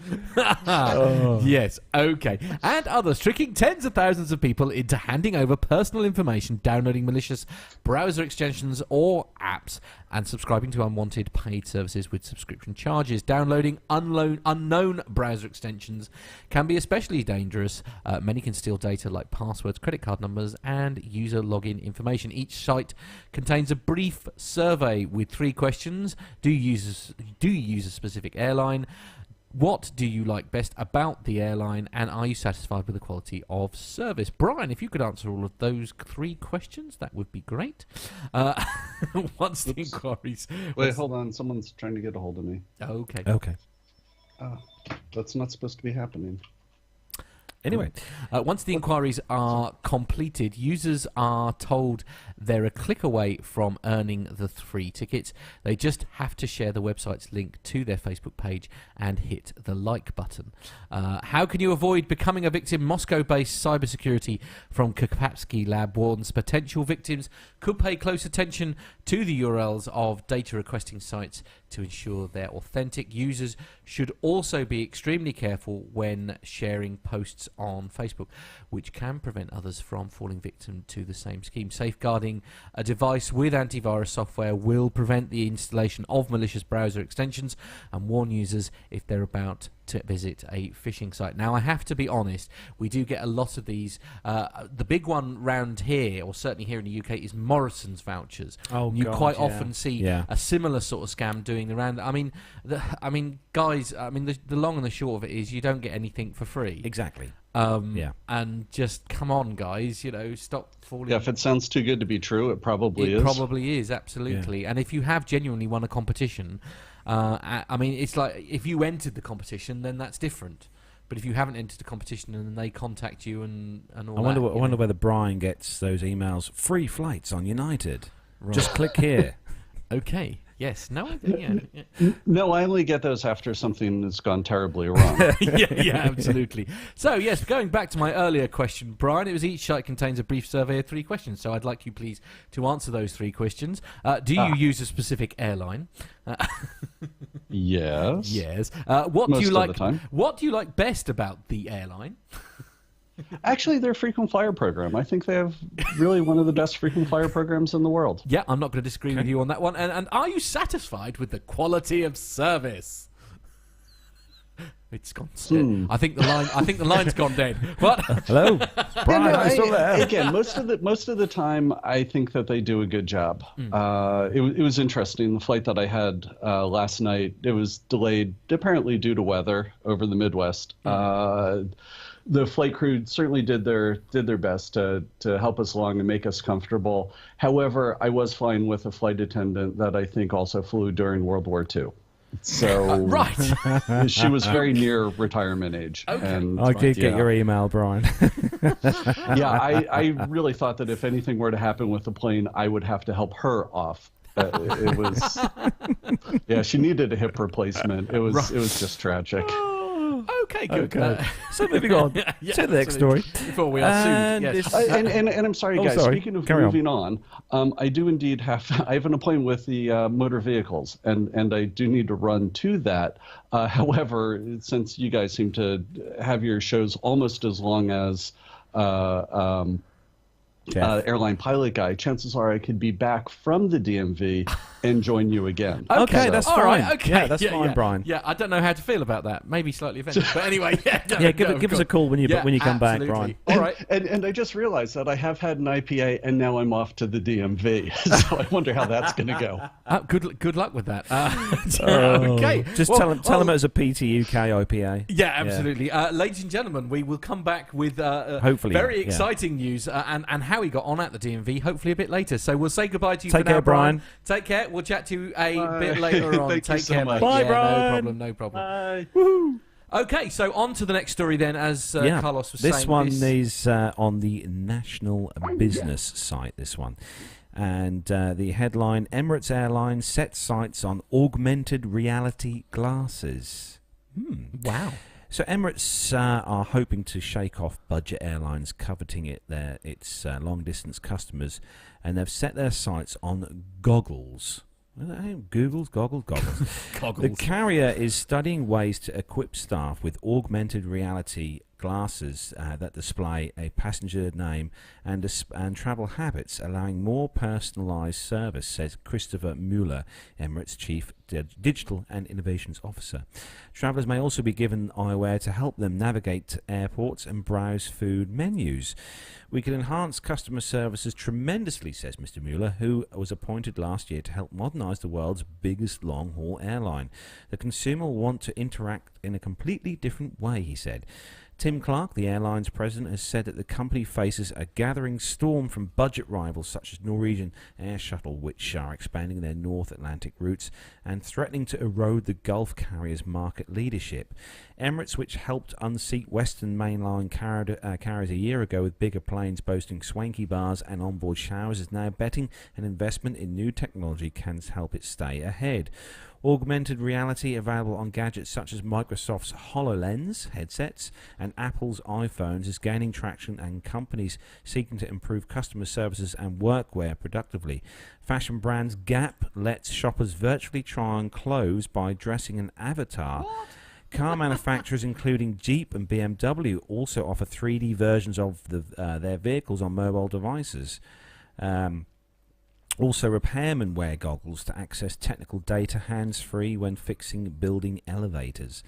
Yes, okay. And others, tricking tens of thousands of people into handing over personal information, downloading malicious browser extensions or apps, and subscribing to unwanted paid services with subscription charges. Downloading unknown browser extensions can be especially dangerous. Many can steal data like passwords, credit card numbers, and user login information. Each site contains a brief survey with 3 questions. Do you use a specific airline? What do you like best about the airline, and are you satisfied with the quality of service? Brian, if you could answer all of those 3 questions, that would be great. Once the inquiries...
Wait, hold on. Someone's trying to get a hold of me.
Okay.
Oh, that's not supposed to be happening.
Anyway,
once the inquiries are completed, users are told they're a click away from earning the free tickets. They just have to share the website's link to their Facebook page and hit the like button. How can you avoid becoming a victim? Moscow-based cybersecurity from Apache Lab warns potential victims could pay close attention to the URLs of data requesting sites to ensure they're authentic. Users should also be extremely careful when sharing posts on Facebook, which can prevent others from falling victim to the same scheme. Safeguarding a device with antivirus software will prevent the installation of malicious browser extensions and warn users if they're about to visit a phishing site. Now, I have to be honest, we do get a lot of these. The big one round here, or certainly here in the UK, is Morrison's vouchers.
Oh,
you
God,
quite
yeah.
often see
Yeah.
a similar sort of scam doing the round. Guys, the long and the short of it is you don't get anything for free.
exactly.
And just come on, guys, stop falling.
Yeah, if it sounds too good to be true, it probably is.
It probably is, absolutely. And if you have genuinely won a competition, I mean, it's like if you entered the competition, then that's different. But if you haven't entered the competition and they contact you and all
I wonder whether Brian gets those emails, free flights on United. Right. Just click here.
Okay. Yes. No. Yeah.
No, I only get those after something has gone terribly wrong.
yeah, absolutely. So, yes, going back to my earlier question, Brian, it was each site contains a brief survey of 3 questions. So I'd like you, please, to answer those 3 questions. Do you use a specific airline?
Yes.
Yes.
Most of the time.
What do you like best about the airline?
Actually, their frequent flyer program. I think they have really one of the best frequent flyer programs in the world.
Yeah, I'm not going to disagree with you on that one. And are you satisfied with the quality of service? It's gone. I think the line's gone dead. What?
Hello, Brian. I'm still there.
Again, most of the time, I think that they do a good job. It was interesting. The flight that I had last night, it was delayed apparently due to weather over the Midwest. The flight crew certainly did their best to help us along and make us comfortable. However, I was flying with a flight attendant that I think also flew during World War II. So
right.
She was very near retirement age.
Okay.
And
I did get your email, Brian.
Yeah, I really thought that if anything were to happen with the plane, I would have to help her off. It was, yeah, she needed a hip replacement. It was just tragic.
Okay, good.
Okay. So moving on to the next story.
Before we are soon. Yes.
And I'm sorry, guys.
Sorry.
Speaking of
Carry
moving on, I do indeed I have an appointment with the motor vehicles, and I do need to run to that. However, since you guys seem to have your shows almost as long as airline pilot guy, chances are I could be back from the DMV and join you again.
Okay,
So-
that's
All
fine.
right, okay.
Yeah, that's fine, Brian.
Yeah, I don't know how to feel about that. Maybe slightly offended, but anyway.
Give us a call when you come back, Brian.
All right.
And I just realized that I have had an IPA and now I'm off to the DMV. So I wonder how that's going to go.
Good luck with that. Okay.
Just tell them it was a PT UK IPA.
Yeah, absolutely. Ladies and gentlemen, we will come back with
Hopefully,
very exciting news and how he got on at the DMV, hopefully a bit later. So we'll say goodbye to you
Take
for now,
care, Brian.
Take care. We'll chat to you a
Bye.
bit later on.
Thank you
Take
so
care,
much.
mate.
Bye,
Yeah,
Brian.
No problem.
Bye.
Woohoo.
Okay, so on to the next story then, as Carlos was saying.
This one is on the National Business site, this one. And the headline, Emirates Airlines sets sights on augmented reality glasses.
Wow.
So Emirates are hoping to shake off budget airlines coveting its long-distance customers, and they've set their sights on goggles. Goggles. The carrier is studying ways to equip staff with augmented reality glasses that display a passenger name and travel habits, allowing more personalised service, says Christopher Mueller, Emirates Chief Digital and Innovations Officer. Travellers may also be given eyewear to help them navigate airports and browse food menus. We can enhance customer services tremendously, says Mr. Mueller, who was appointed last year to help modernise the world's biggest long-haul airline. The consumer will want to interact in a completely different way, he said. Tim Clark, the airline's president, has said that the company faces a gathering storm from budget rivals such as Norwegian Air Shuttle, which are expanding their North Atlantic routes and threatening to erode the Gulf carrier's market leadership. Emirates, which helped unseat Western mainline carriers a year ago with bigger planes boasting swanky bars and onboard showers, is now betting an investment in new technology can help it stay ahead. Augmented reality available on gadgets such as Microsoft's HoloLens headsets and Apple's iPhones is gaining traction, and companies seeking to improve customer services and workwear productively. Fashion brands Gap lets shoppers virtually try on clothes by dressing an avatar.
What?
Car manufacturers including Jeep and BMW also offer 3D versions of their vehicles on mobile devices. Also, repairmen wear goggles to access technical data hands-free when fixing building elevators.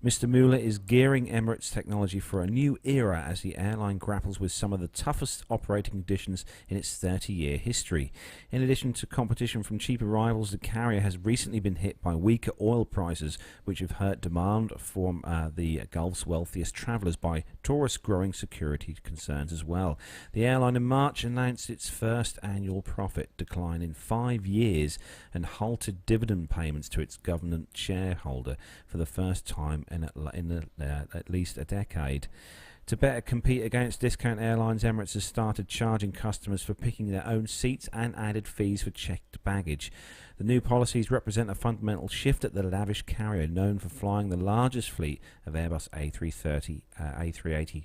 Mr. Mueller is gearing Emirates technology for a new era as the airline grapples with some of the toughest operating conditions in its 30-year history. In addition to competition from cheaper rivals, the carrier has recently been hit by weaker oil prices, which have hurt demand from the Gulf's wealthiest travellers by tourists' growing security concerns as well. The airline in March announced its first annual profit decline in 5 years and halted dividend payments to its government shareholder for the first time in at least a decade. To better compete against discount airlines, Emirates has started charging customers for picking their own seats and added fees for checked baggage. The new policies represent a fundamental shift at the lavish carrier known for flying the largest fleet of Airbus A330, A380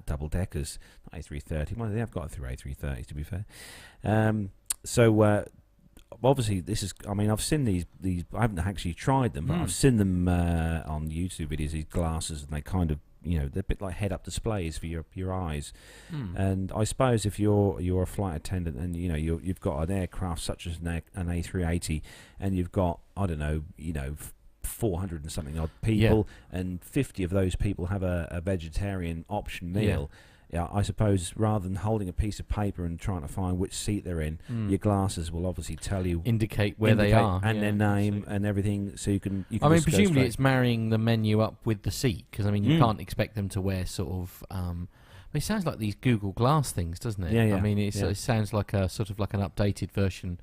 double-deckers. Not A330, well, they have got through A330s, to be fair. Obviously, this is. I mean, I've seen these. I haven't actually tried them, but I've seen them on YouTube videos. These glasses, and they kind of, they're a bit like head-up displays for your eyes. And I suppose if you're a flight attendant and you've got an aircraft such as an A380, and you've got 400 and something odd people, and 50 of those people have a vegetarian option meal. Yeah, I suppose rather than holding a piece of paper and trying to find which seat they're in, your glasses will obviously tell you,
indicate where they are,
and their name and everything, so you can.
I mean, presumably it's marrying the menu up with the seat, because I mean, you can't expect them to wear sort of. It sounds like these Google Glass things, doesn't it?
Yeah.
I mean, it sounds like a sort of like an updated version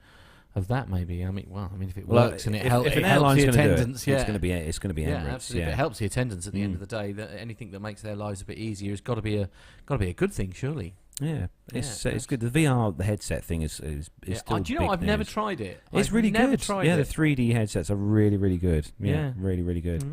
of that, maybe. I mean, if it works and it helps the attendance,
it's going to be Emirates.
Absolutely. If it helps the attendance at the end of the day, that anything that makes their lives a bit easier has got to be a good thing, surely.
Yeah, it's good. The VR, the headset thing is still.
Do you know? I've never tried it.
It's really good.
Yeah,
the 3D headsets are really, really good. Yeah, really, really good.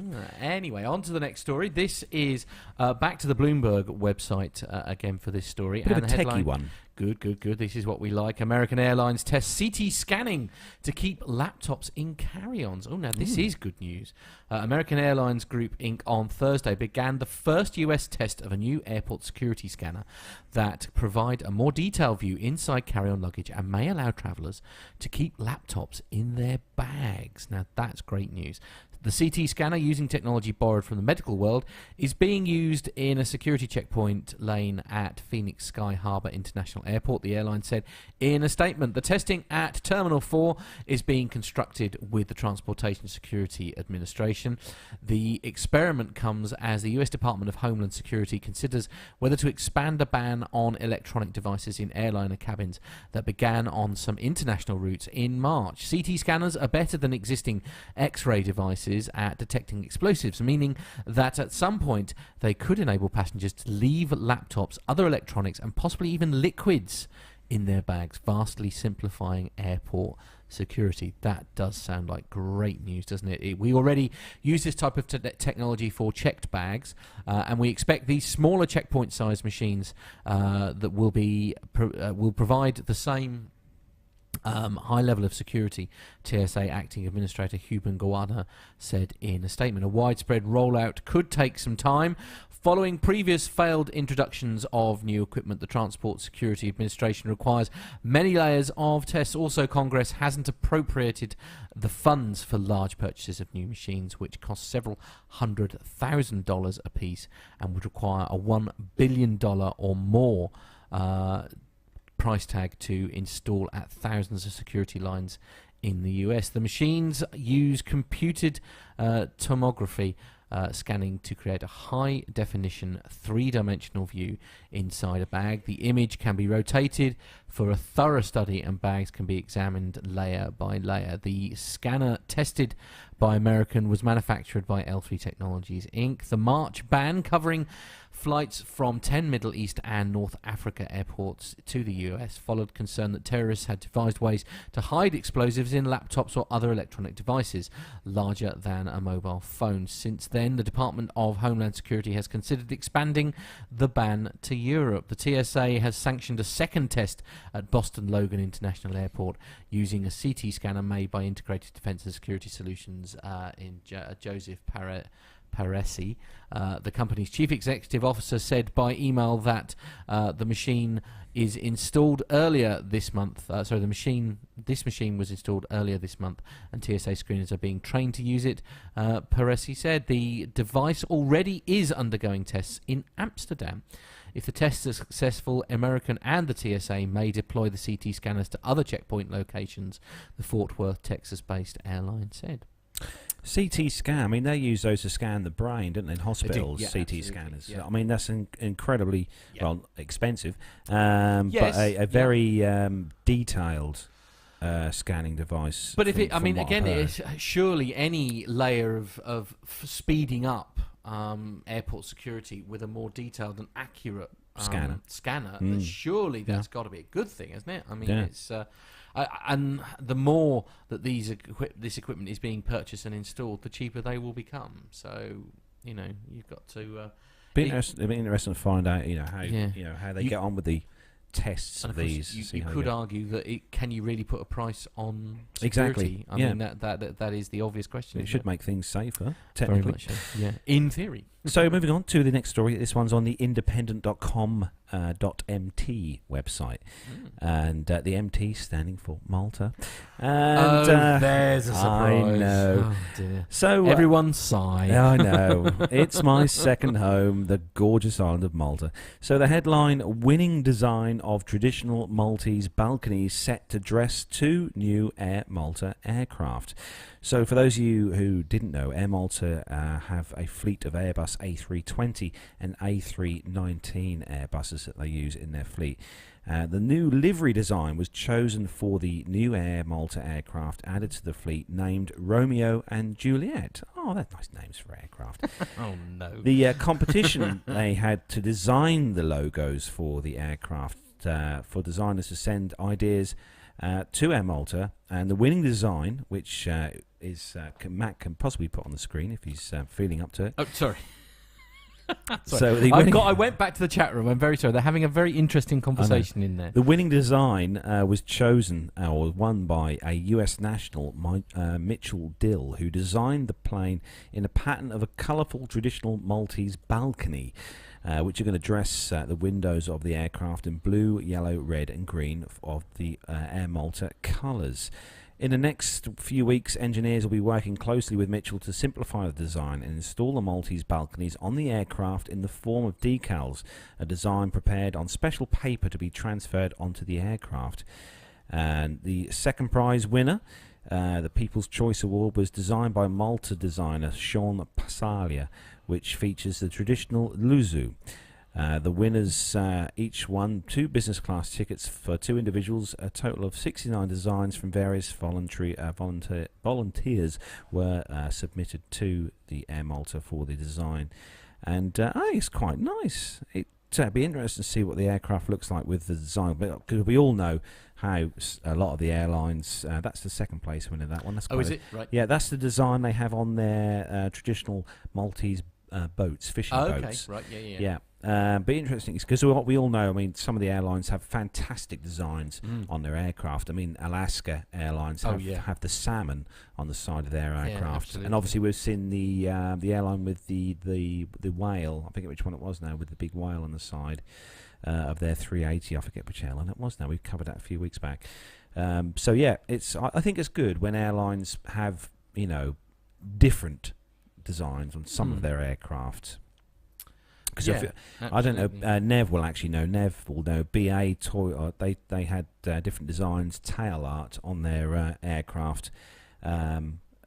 Anyway, on to the next story. This is back to the Bloomberg website again for this story.
Bit
and
of a techie one.
Good. This is what we like. American Airlines tests CT scanning to keep laptops in carry-ons. Oh, now this is good news. American Airlines Group Inc. on Thursday began the first US test of a new airport security scanner that provide a more detailed view inside carry-on luggage and may allow travellers to keep laptops in their bags. Now that's great news. The CT scanner, using technology borrowed from the medical world, is being used in a security checkpoint lane at Phoenix Sky Harbor International Airport, the airline said in a statement. The testing at Terminal 4 is being constructed with the Transportation Security Administration. The experiment comes as the US Department of Homeland Security considers whether to expand a ban on electronic devices in airliner cabins that began on some international routes in March. CT scanners are better than existing X-ray devices at detecting explosives, meaning that at some point they could enable passengers to leave laptops, other electronics, and possibly even liquids in their bags, vastly simplifying airport security. That does sound like great news, doesn't it? We already use this type of technology for checked bags, and we expect these smaller checkpoint-sized machines that will provide the same high level of security. TSA Acting Administrator Huben Gawada said in a statement, a widespread rollout could take some time. Following previous failed introductions of new equipment, the Transport Security Administration requires many layers of tests. Also, Congress hasn't appropriated the funds for large purchases of new machines, which cost several $100,000 apiece and would require a $1 billion or more price tag to install at thousands of security lines in the US. The machines use computed tomography scanning to create a high-definition three-dimensional view inside a bag. The image can be rotated for a thorough study, and bags can be examined layer by layer. The scanner tested by American was manufactured by L3 Technologies Inc. The March ban covering flights from 10 Middle East and North Africa airports to the US followed concern that terrorists had devised ways to hide explosives in laptops or other electronic devices larger than a mobile phone. Since then, the Department of Homeland Security has considered expanding the ban to Europe. The TSA has sanctioned a second test at Boston Logan International Airport using a CT scanner made by Integrated Defense and Security Solutions in Joseph Paresi, the company's chief executive officer, said by email that the machine is installed earlier this month. This machine was installed earlier this month, and TSA screeners are being trained to use it. Paresi said the device already is undergoing tests in Amsterdam. If the tests are successful, American and the TSA may deploy the CT scanners to other checkpoint locations, the Fort Worth, Texas-based airline said.
CT scan, I mean, they use those to scan the brain, don't they, in hospitals,
yeah,
CT
absolutely,
scanners.
yeah.
I mean, that's incredibly, well, expensive,
Yes,
but a very detailed scanning device.
But if
from what I've heard.
it's surely any layer of speeding up airport security with a more detailed and accurate scanner, surely that's got to be a good thing, isn't it? I mean, it's... and the more that this equipment is being purchased and installed, the cheaper they will become. So, you've got to... It'd
be interesting to find out, how they get on with the tests of these.
You could argue that can you really put a price on security?
Exactly.
I mean, that is the obvious question.
It should make things safer,
Very
technically.
much so. Yeah, in theory.
So moving on to the next story. This one's on the independent.com .mt website, and the MT standing for Malta. And
there's a surprise.
I know.
Oh dear.
So
everyone sigh.
I know. It's my second home, the gorgeous island of Malta. So the headline: winning design of traditional Maltese balconies set to dress two new Air Malta aircraft. So for those of you who didn't know, Air Malta have a fleet of Airbus A320 and A319 Airbuses that they use in their fleet. The new livery design was chosen for the new Air Malta aircraft added to the fleet, named Romeo and Juliet. Oh, that's nice names for aircraft.
Oh, no.
The competition, they had to design the logos for the aircraft for designers to send ideas to Air Malta, and the winning design, which Matt can possibly put on the screen if he's feeling up to it.
Oh, sorry.
So
I went back to the chat room. I'm very sorry. They're having a very interesting conversation in there.
The winning design was chosen or won by a US national, Mitchell Dill, who designed the plane in a pattern of a colourful traditional Maltese balcony, which are going to dress the windows of the aircraft in blue, yellow, red and green of the Air Malta colours. In the next few weeks, engineers will be working closely with Mitchell to simplify the design and install the Maltese balconies on the aircraft in the form of decals, a design prepared on special paper to be transferred onto the aircraft. And the second prize winner, the People's Choice Award, was designed by Malta designer Sean Passalia, which features the traditional Luzu. The winners each won 2 business class tickets for 2 individuals. A total of 69 designs from various volunteers were submitted to the Air Malta for the design. And I think it's quite nice. It'd be interesting to see what the aircraft looks like with the design, because we all know how a lot of the airlines, that's the second place winner, that one. That's
is it? Right.
Yeah, that's the design they have on their traditional Maltese boats, fishing boats.
Right, yeah.
But interesting, because what we all know, I mean, some of the airlines have fantastic designs on their aircraft. I mean, Alaska Airlines have the salmon on the side of their aircraft, and obviously we've seen the airline with the whale. I forget which one it was now, with the big whale on the side of their 380. I forget which airline it was now. We covered that a few weeks back. So yeah, I think it's good when airlines have different designs on some of their aircraft. Because I don't know, Nev will actually know. Nev will know. BA Toy, they had different designs, tail art on their aircraft a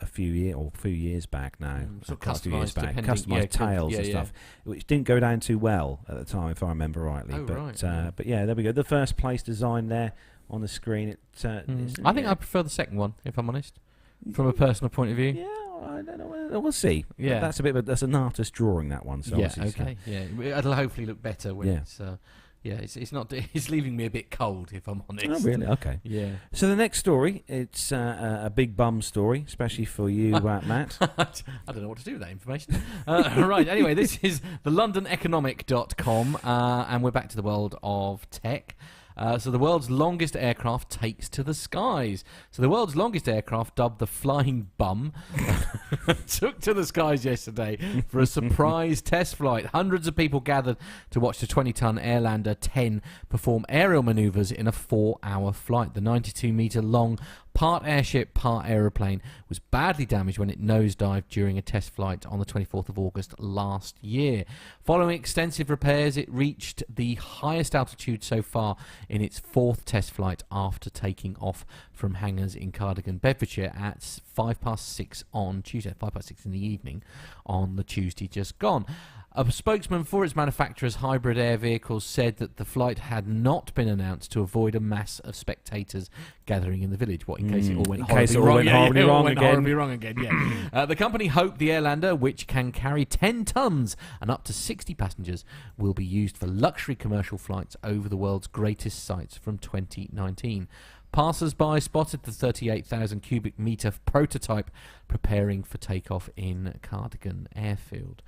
few years back now.
So
a few years back,
customized
tails and stuff, which didn't go down too well at the time, if I remember rightly. But yeah, there we go. The first place design there on the screen.
I think I prefer the second one, if I'm honest, from a personal point of view.
Yeah. I don't know. We'll see.
Yeah,
that's an artist drawing, that one. So
okay. Yeah, it'll hopefully look better when it's. It's not. It's leaving me a bit cold, if I'm honest.
Oh, really? Okay.
Yeah.
So the next story, it's a big bum story, especially for you, Matt.
I don't know what to do with that information. Right. Anyway, this is the LondonEconomic.com, and we're back to the world of tech. So the world's longest aircraft takes to the skies. So the world's longest aircraft, dubbed the Flying Bum, took to the skies yesterday for a surprise test flight. Hundreds of people gathered to watch the 20-ton Airlander 10 perform aerial maneuvers in a 4-hour flight. The 92-metre long, part airship, part aeroplane was badly damaged when it nosedived during a test flight on the 24th of August last year. Following extensive repairs, it reached the highest altitude so far in its 4th test flight after taking off from hangars in Cardigan, Bedfordshire at 6:05 on Tuesday, 6:05 in the evening on the Tuesday just gone. A spokesman for its manufacturer's hybrid air vehicles said that the flight had not been announced to avoid a mass of spectators gathering in the village. What, in case it all went horribly wrong again? Yeah. The company hoped the Airlander, which can carry 10 tons and up to 60 passengers, will be used for luxury commercial flights over the world's greatest sites from 2019. Passers-by spotted the 38,000 cubic metre prototype preparing for takeoff in Cardigan Airfield.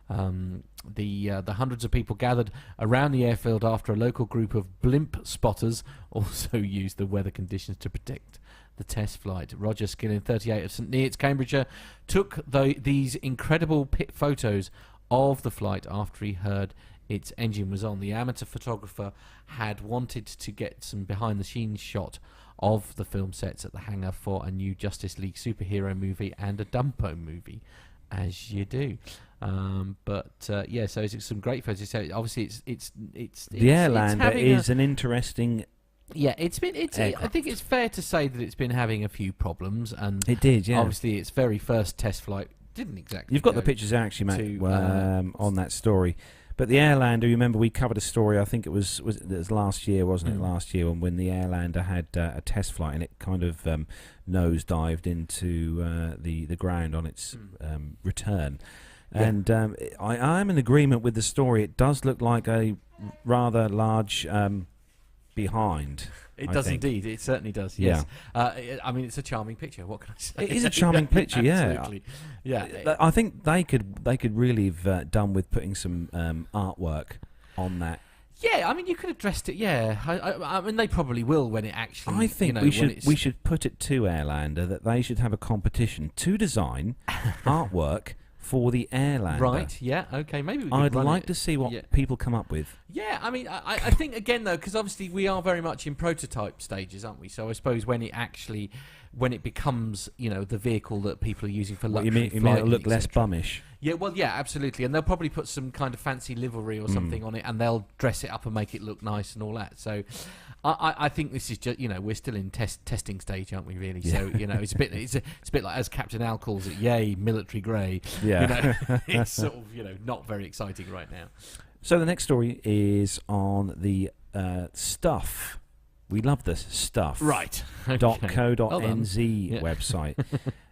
The hundreds of people gathered around the airfield after a local group of blimp spotters also used the weather conditions to predict the test flight. Roger Skillen, 38, of St Neots, Cambridgeshire, took these incredible pit photos of the flight after he heard its engine was on. The amateur photographer had wanted to get some behind-the-scenes shot of the film sets at the hangar for a new Justice League superhero movie and a Dumbo movie, as you do. So it's some great photos. So obviously, it's
the Airlander is an interesting.
Yeah, I think it's fair to say that it's been having a few problems, and
it did. Yeah,
obviously, its very first test flight didn't exactly.
You've got the pictures actually, mate, on that story. But the Airlander, you remember we covered a story, I think it was last year, wasn't it? Last year when the Airlander had a test flight and it kind of nosedived into the ground on its return. And I'm in agreement with the story. It does look like a rather large behind.
It does indeed. It certainly does. Yes. Yeah. I mean, it's a charming picture. What can I say?
It is a charming picture.
Absolutely.
Yeah. I think they could really have done with putting some artwork on that.
Yeah, I mean, you could have dressed it. Yeah, I mean, they probably will when it actually.
I think we should put it to Airlander that they should have a competition to design artwork for the Airlander.
Right, yeah, okay, maybe we could
I'd like to see what people come up with.
Yeah, I mean, I think, again, though, because obviously we are very much in prototype stages, aren't we? So I suppose when it becomes, the vehicle that people are using for luxury
you mean it'll look less bummish?
Yeah, well, yeah, absolutely. And they'll probably put some kind of fancy livery or something on it, and they'll dress it up and make it look nice and all that. So I think this is just, we're still in testing stage, aren't we, really? Yeah. So, it's a bit like, as Captain Al calls it, yay, military grey. Yeah. It's sort of, not very exciting right now.
So the next story is on the stuff. We love this stuff.
Right.
.co.nz website.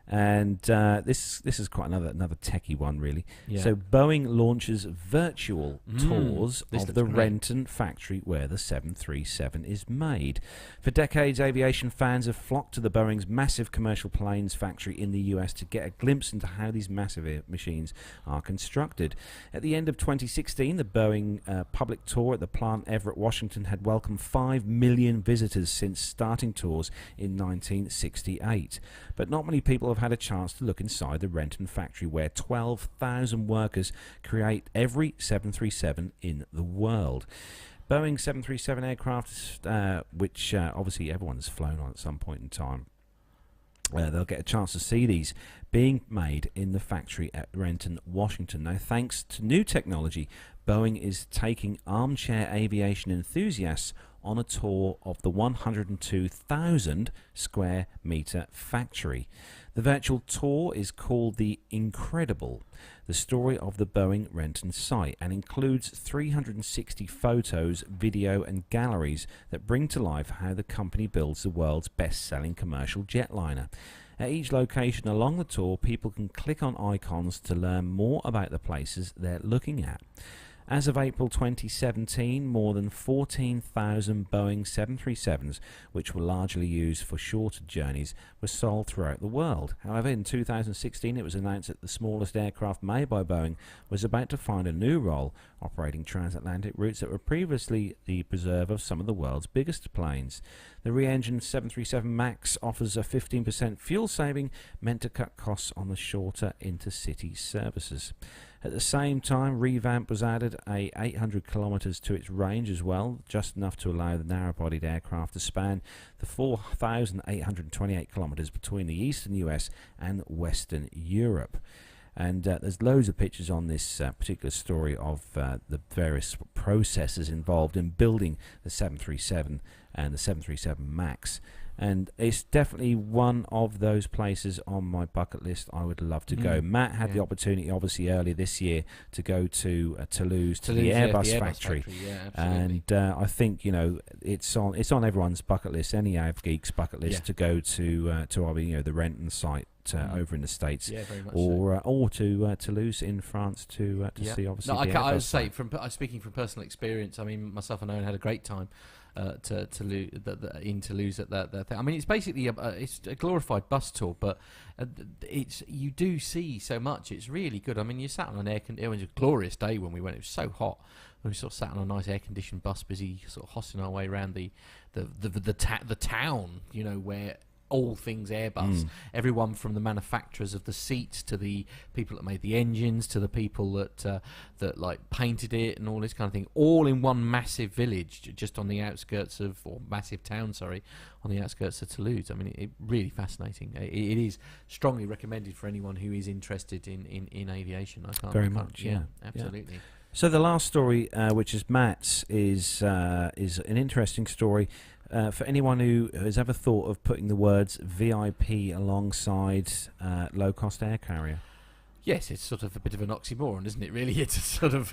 And this is quite another techie one, really. Yeah. So Boeing launches virtual tours of the Renton factory where the 737 is made. For decades, aviation fans have flocked to the Boeing's massive commercial planes factory in the US to get a glimpse into how these massive machines are constructed. At the end of 2016, the Boeing public tour at the plant Everett, Washington had welcomed 5 million visitors since starting tours in 1968. But not many people have had a chance to look inside the Renton factory where 12,000 workers create every 737 in the world. Boeing 737 aircraft, which obviously everyone's flown on at some point in time, they'll get a chance to see these being made in the factory at Renton, Washington. Now, thanks to new technology, Boeing is taking armchair aviation enthusiasts on a tour of the 102,000 square metre factory. The virtual tour is called The Incredible, the story of the Boeing Renton site, and includes 360 photos, video and galleries that bring to life how the company builds the world's best-selling commercial jetliner. At each location along the tour, people can click on icons to learn more about the places they're looking at. As of April 2017, more than 14,000 Boeing 737s, which were largely used for shorter journeys, were sold throughout the world. However, in 2016, it was announced that the smallest aircraft made by Boeing was about to find a new role, operating transatlantic routes that were previously the preserve of some of the world's biggest planes. The re-engined 737 MAX offers a 15% fuel saving, meant to cut costs on the shorter intercity services. At the same time, revamp was added 800 kilometres to its range as well, just enough to allow the narrow-bodied aircraft to span the 4,828 kilometres between the eastern US and western Europe. And there's loads of pictures on this particular story of the various processes involved in building the 737 and the 737 MAX. And it's definitely one of those places on my bucket list I would love to go. Matt had the opportunity, obviously, earlier this year to go to Toulouse, to the Airbus factory.
Yeah,
and I think, you know, it's on everyone's bucket list, any Av geek's bucket list, to go to either, you know, the Renton site over in the States, or to Toulouse in France to see, obviously, the Airbus
I would say,
site.
speaking from personal experience, I mean, myself and Owen had a great time in Toulouse at that thing. I mean, it's basically it's a glorified bus tour, but you do see so much. It's really good. I mean, you sat on it was a glorious day when we went. It was so hot. We sort of sat on a nice air-conditioned bus, busy sort of hossing our way around the town, you know, where all things Airbus, everyone from the manufacturers of the seats to the people that made the engines to the people that like painted it and all this kind of thing, all in one massive village just on the outskirts of, or massive town, sorry, on the outskirts of Toulouse. I mean, it really fascinating. It is strongly recommended for anyone who is interested in aviation.
Very much, yeah,
absolutely.
Yeah. So the last story, which is Matt's, is an interesting story. For anyone who has ever thought of putting the words VIP alongside low-cost air carrier.
Yes, it's sort of a bit of an oxymoron, isn't it? Really, it's a sort of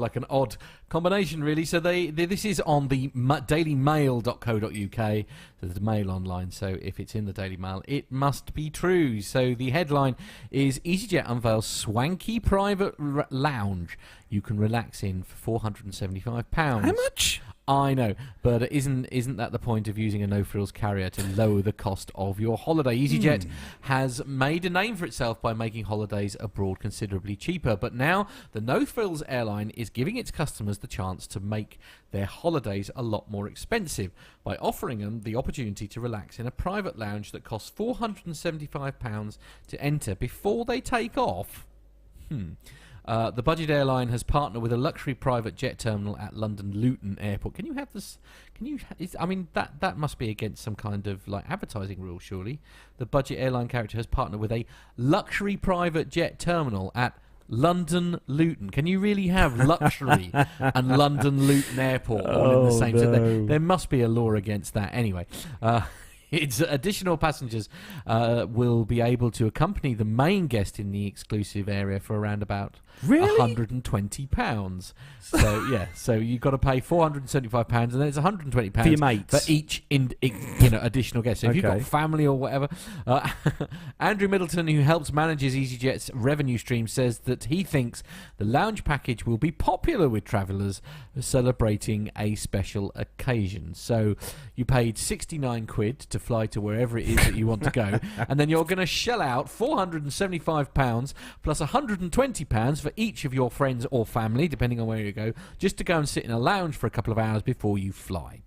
like an odd combination, really. So this is on the dailymail.co.uk. There's the Mail online, so if it's in the Daily Mail, it must be true. So the headline is: EasyJet unveils swanky private lounge you can relax in for £475.
How much?
I know, but isn't that the point of using a no-frills carrier, to lower the cost of your holiday? EasyJet has made a name for itself by making holidays abroad considerably cheaper, but now the no-frills airline is giving its customers the chance to make their holidays a lot more expensive by offering them the opportunity to relax in a private lounge that costs £475 to enter before they take off. The budget airline has partnered with a luxury private jet terminal at London Luton Airport. Can you have this? I mean, that must be against some kind of like advertising rule, surely. The budget airline character has partnered with a luxury private jet terminal at London Luton. Can you really have luxury and London Luton Airport all in the same?
No.
So there must be a law against that. Anyway. Its additional passengers will be able to accompany the main guest in the exclusive area for around about £120. So yeah, so you've got to pay £475, and then it's £120
for your mates,
for each additional guest. So if you've got family or whatever, Andrew Middleton, who helps manages EasyJet's revenue stream, says that he thinks the lounge package will be popular with travellers celebrating a special occasion. So you paid £69 to fly to wherever it is that you want to go, and then you're going to shell out £475 plus £120 for each of your friends or family, depending on where you go, just to go and sit in a lounge for a couple of hours before you fly.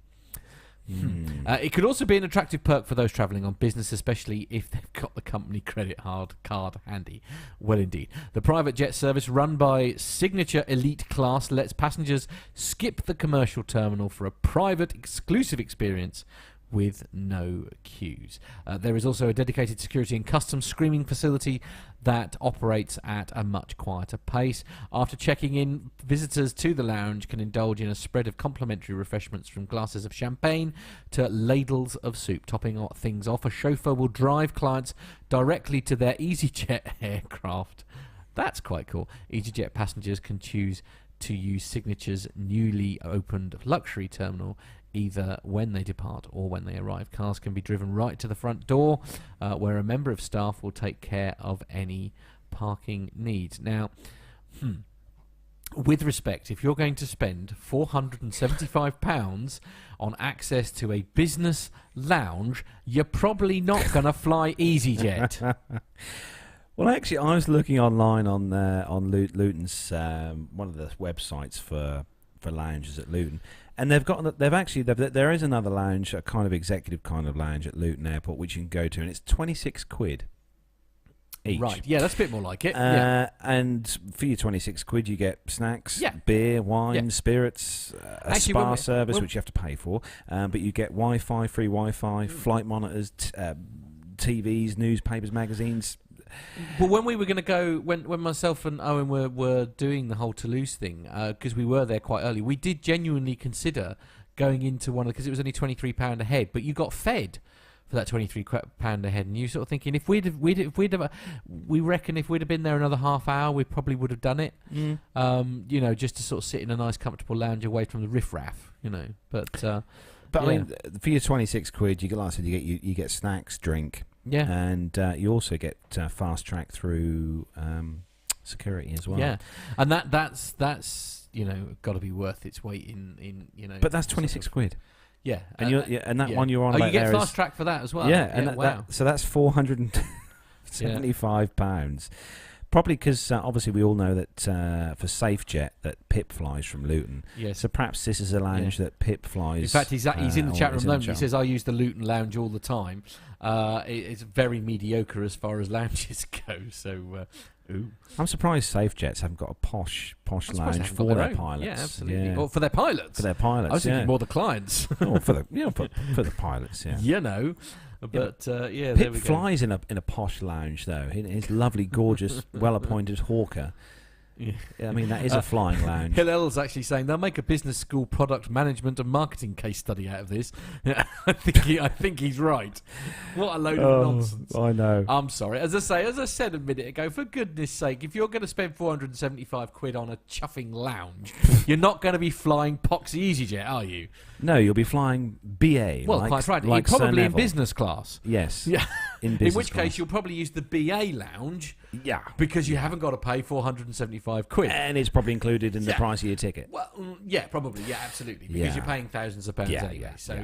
It could also be an attractive perk for those travelling on business, especially if they've got the company credit card handy. Well, indeed. The private jet service, run by Signature Elite Class, lets passengers skip the commercial terminal for a private, exclusive experience with no queues. There is also a dedicated security and customs screening facility that operates at a much quieter pace. After checking in, visitors to the lounge can indulge in a spread of complimentary refreshments, from glasses of champagne to ladles of soup. Topping things off, a chauffeur will drive clients directly to their EasyJet aircraft. That's quite cool. EasyJet passengers can choose to use Signature's newly opened luxury terminal either when they depart or when they arrive. Cars can be driven right to the front door, where a member of staff will take care of any parking needs. Now, with respect, if you're going to spend £475 on access to a business lounge, you're probably not going to fly EasyJet.
Well, actually, I was looking online on Luton's one of the websites for lounges at Luton, and there is another lounge, a kind of executive kind of lounge at Luton Airport, which you can go to, and it's £26 each.
Right, yeah, that's a bit more like it.
And for your £26, you get snacks, beer, wine, spirits, a spa service, which you have to pay for, but you get Wi-Fi, free Wi-Fi, flight monitors, TVs, newspapers, magazines.
Well, when we were going to go, when myself and Owen were doing the whole Toulouse thing, because we were there quite early, we did genuinely consider going into one, because it was only £23 a head, but you got fed for that £23 a head, and you sort of thinking, we reckon if we'd have been there another half hour, we probably would have done it. Just to sort of sit in a nice, comfortable lounge away from the riffraff, But I mean,
for your £26, you get, like I said, you get snacks, drink.
Yeah,
and you also get fast track through security as well.
Yeah, and that's got to be worth its weight in.
But that's £26.
Yeah,
and one you're on.
Oh, you get fast track for that as well.
Yeah, and so that's £475. Probably because obviously we all know that for SafeJet that Pip flies from Luton.
Yes.
So perhaps this is a lounge that Pip flies.
In fact, he's in the chat room at the moment. He says, I use the Luton lounge all the time. It's very mediocre as far as lounges go. So,
I'm surprised SafeJets haven't got a posh lounge for their pilots.
Yeah, absolutely. Yeah. Or for their pilots.
For their pilots,
I was thinking more the clients.
for the pilots, yeah.
But there we go.
Pip flies in a posh lounge though. In his lovely, gorgeous, well-appointed Hawker. Yeah. I mean, that is a flying lounge.
Hillel's actually saying they'll make a business school product management and marketing case study out of this. I think he's right. What a load of nonsense.
I know.
I'm sorry. As I said a minute ago, for goodness sake, if you're going to spend £475 on a chuffing lounge, you're not going to be flying Poxy EasyJet, are you?
No, you'll be flying BA.
Well, quite right.
Like
probably in business class.
Yes.
Yeah.
In business
which case, you'll probably use the BA lounge.
Yeah.
Because you haven't got to pay £475.
And it's probably included in the price of your ticket.
Well, yeah, probably. Yeah, absolutely. Because you're paying thousands of pounds anyway. So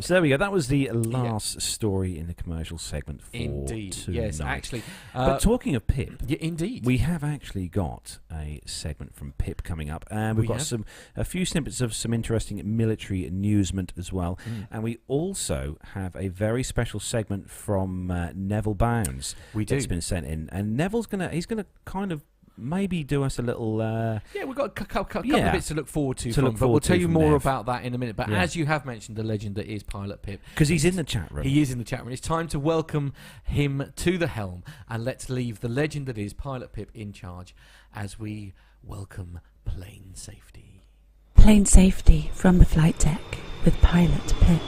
there we go. That was the last story in the commercial segment for
indeed.
tonight.
Yes, actually.
But talking of Pip,
indeed,
we have actually got a segment from Pip coming up, and we've got a few snippets of some interesting military newsment as well, and we also have a very special segment from Nevil Bounds. That's been sent in, and Neville's he's gonna kind of maybe do us a little.
We've got a couple of bits to look forward to. But we'll tell you more about that in a minute. But as you have mentioned, the legend that is Pilot Pip,
because he's in the chat room.
He is in the chat room. It's time to welcome him to the helm, and let's leave the legend that is Pilot Pip in charge as we welcome plane safety.
Plane safety from the flight deck with Pilot Pip.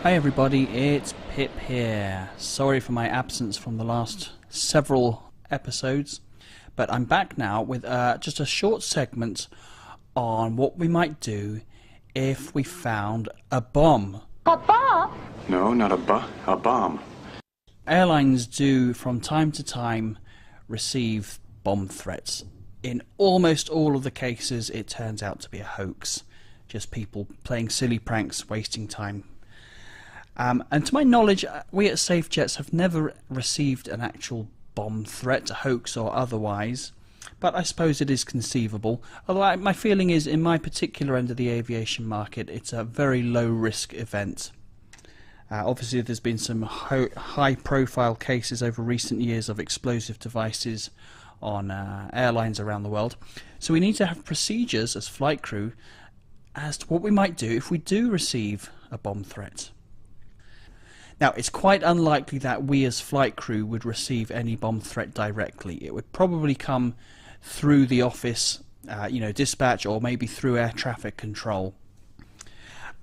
Hi everybody, it's Pip here. Sorry for my absence from the last several episodes, but I'm back now with just a short segment on what we might do if we found a bomb.
A bomb?
No, not a bomb.
Airlines do from time to time receive bomb threats. In almost all of the cases it turns out to be a hoax. Just people playing silly pranks, wasting time. And to my knowledge, we at SafeJets have never received an actual bomb threat, a hoax or otherwise, but I suppose it is conceivable. Although my feeling is, in my particular end of the aviation market, it's a very low-risk event. Obviously, there's been some high-profile cases over recent years of explosive devices on airlines around the world, so we need to have procedures as flight crew as to what we might do if we do receive a bomb threat. Now, it's quite unlikely that we as flight crew would receive any bomb threat directly. It would probably come through the office, dispatch, or maybe through air traffic control.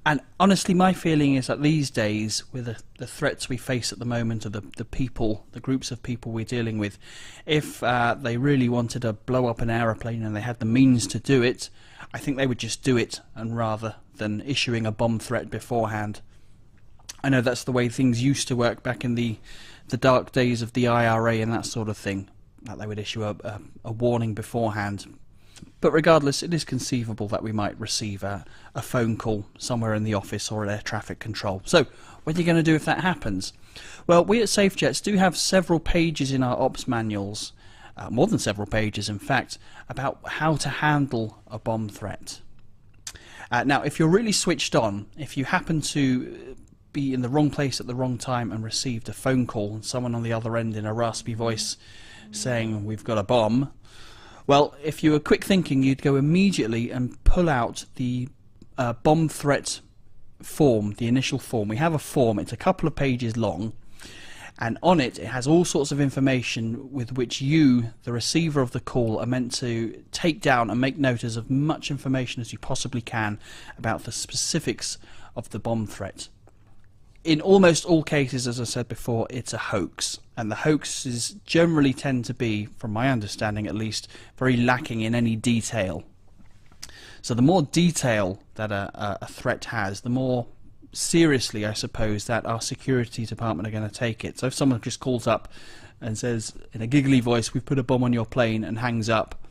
And honestly, my feeling is that these days, with the threats we face at the moment, or the groups of people we're dealing with, if they really wanted to blow up an aeroplane and they had the means to do it, I think they would just do it, and rather than issuing a bomb threat beforehand. I know that's the way things used to work back in the the dark days of the IRA and that sort of thing, that they would issue a warning beforehand. But regardless, it is conceivable that we might receive a phone call somewhere in the office or at air traffic control. So what are you going to do if that happens? Well, we at SafeJets do have several pages in our ops manuals, more than several pages in fact, about how to handle a bomb threat. Now, if you're really switched on, if you happen to be in the wrong place at the wrong time and received a phone call and someone on the other end in a raspy voice saying, "We've got a bomb," well, if you were quick thinking, you'd go immediately and pull out the bomb threat form, the initial form. We have a form, it's a couple of pages long, and on it has all sorts of information with which you, the receiver of the call, are meant to take down and make note as much information as you possibly can about the specifics of the bomb threat. In almost all cases, as I said before, it's a hoax, and the hoaxes generally tend to be, from my understanding at least, very lacking in any detail. So the more detail that a threat has, the more seriously, I suppose, that our security department are going to take it. So if someone just calls up and says in a giggly voice, "We've put a bomb on your plane," and hangs up,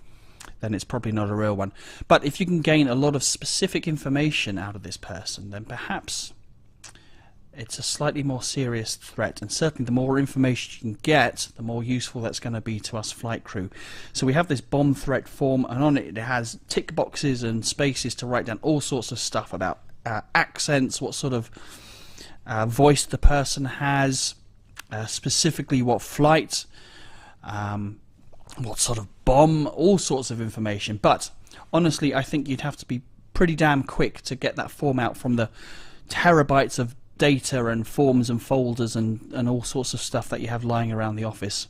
then it's probably not a real one. But if you can gain a lot of specific information out of this person, then perhaps it's a slightly more serious threat, and certainly the more information you can get, the more useful that's going to be to us flight crew. So we have this bomb threat form, and on it has tick boxes and spaces to write down all sorts of stuff about accents, what sort of voice the person has, specifically what flight, what sort of bomb, all sorts of information. But honestly, I think you'd have to be pretty damn quick to get that form out from the terabytes of data and forms and folders and all sorts of stuff that you have lying around the office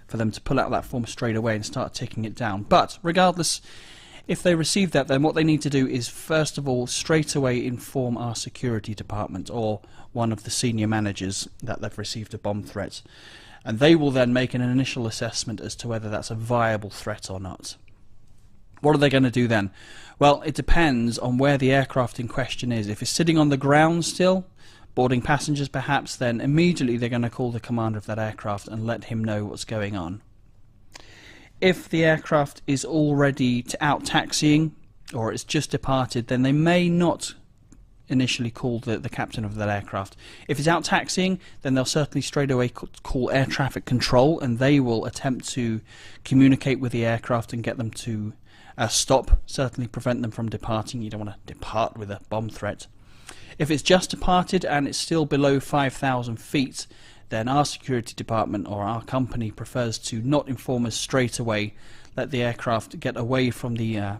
for them to pull out that form straight away and start ticking it down. But regardless, if they receive that, then what they need to do is first of all straight away inform our security department or one of the senior managers that they've received a bomb threat, and they will then make an initial assessment as to whether that's a viable threat or not. What are they going to do then? Well, it depends on where the aircraft in question is. If it's sitting on the ground still, boarding passengers perhaps, then immediately they're going to call the commander of that aircraft and let him know what's going on. If the aircraft is already out taxiing or it's just departed, then they may not initially call the captain of that aircraft. If it's out taxiing, then they'll certainly straight away call air traffic control, and they will attempt to communicate with the aircraft and get them to stop, certainly prevent them from departing. You don't want to depart with a bomb threat. If it's just departed and it's still below 5,000 feet, then our security department or our company prefers to not inform us straight away, let the aircraft get away from the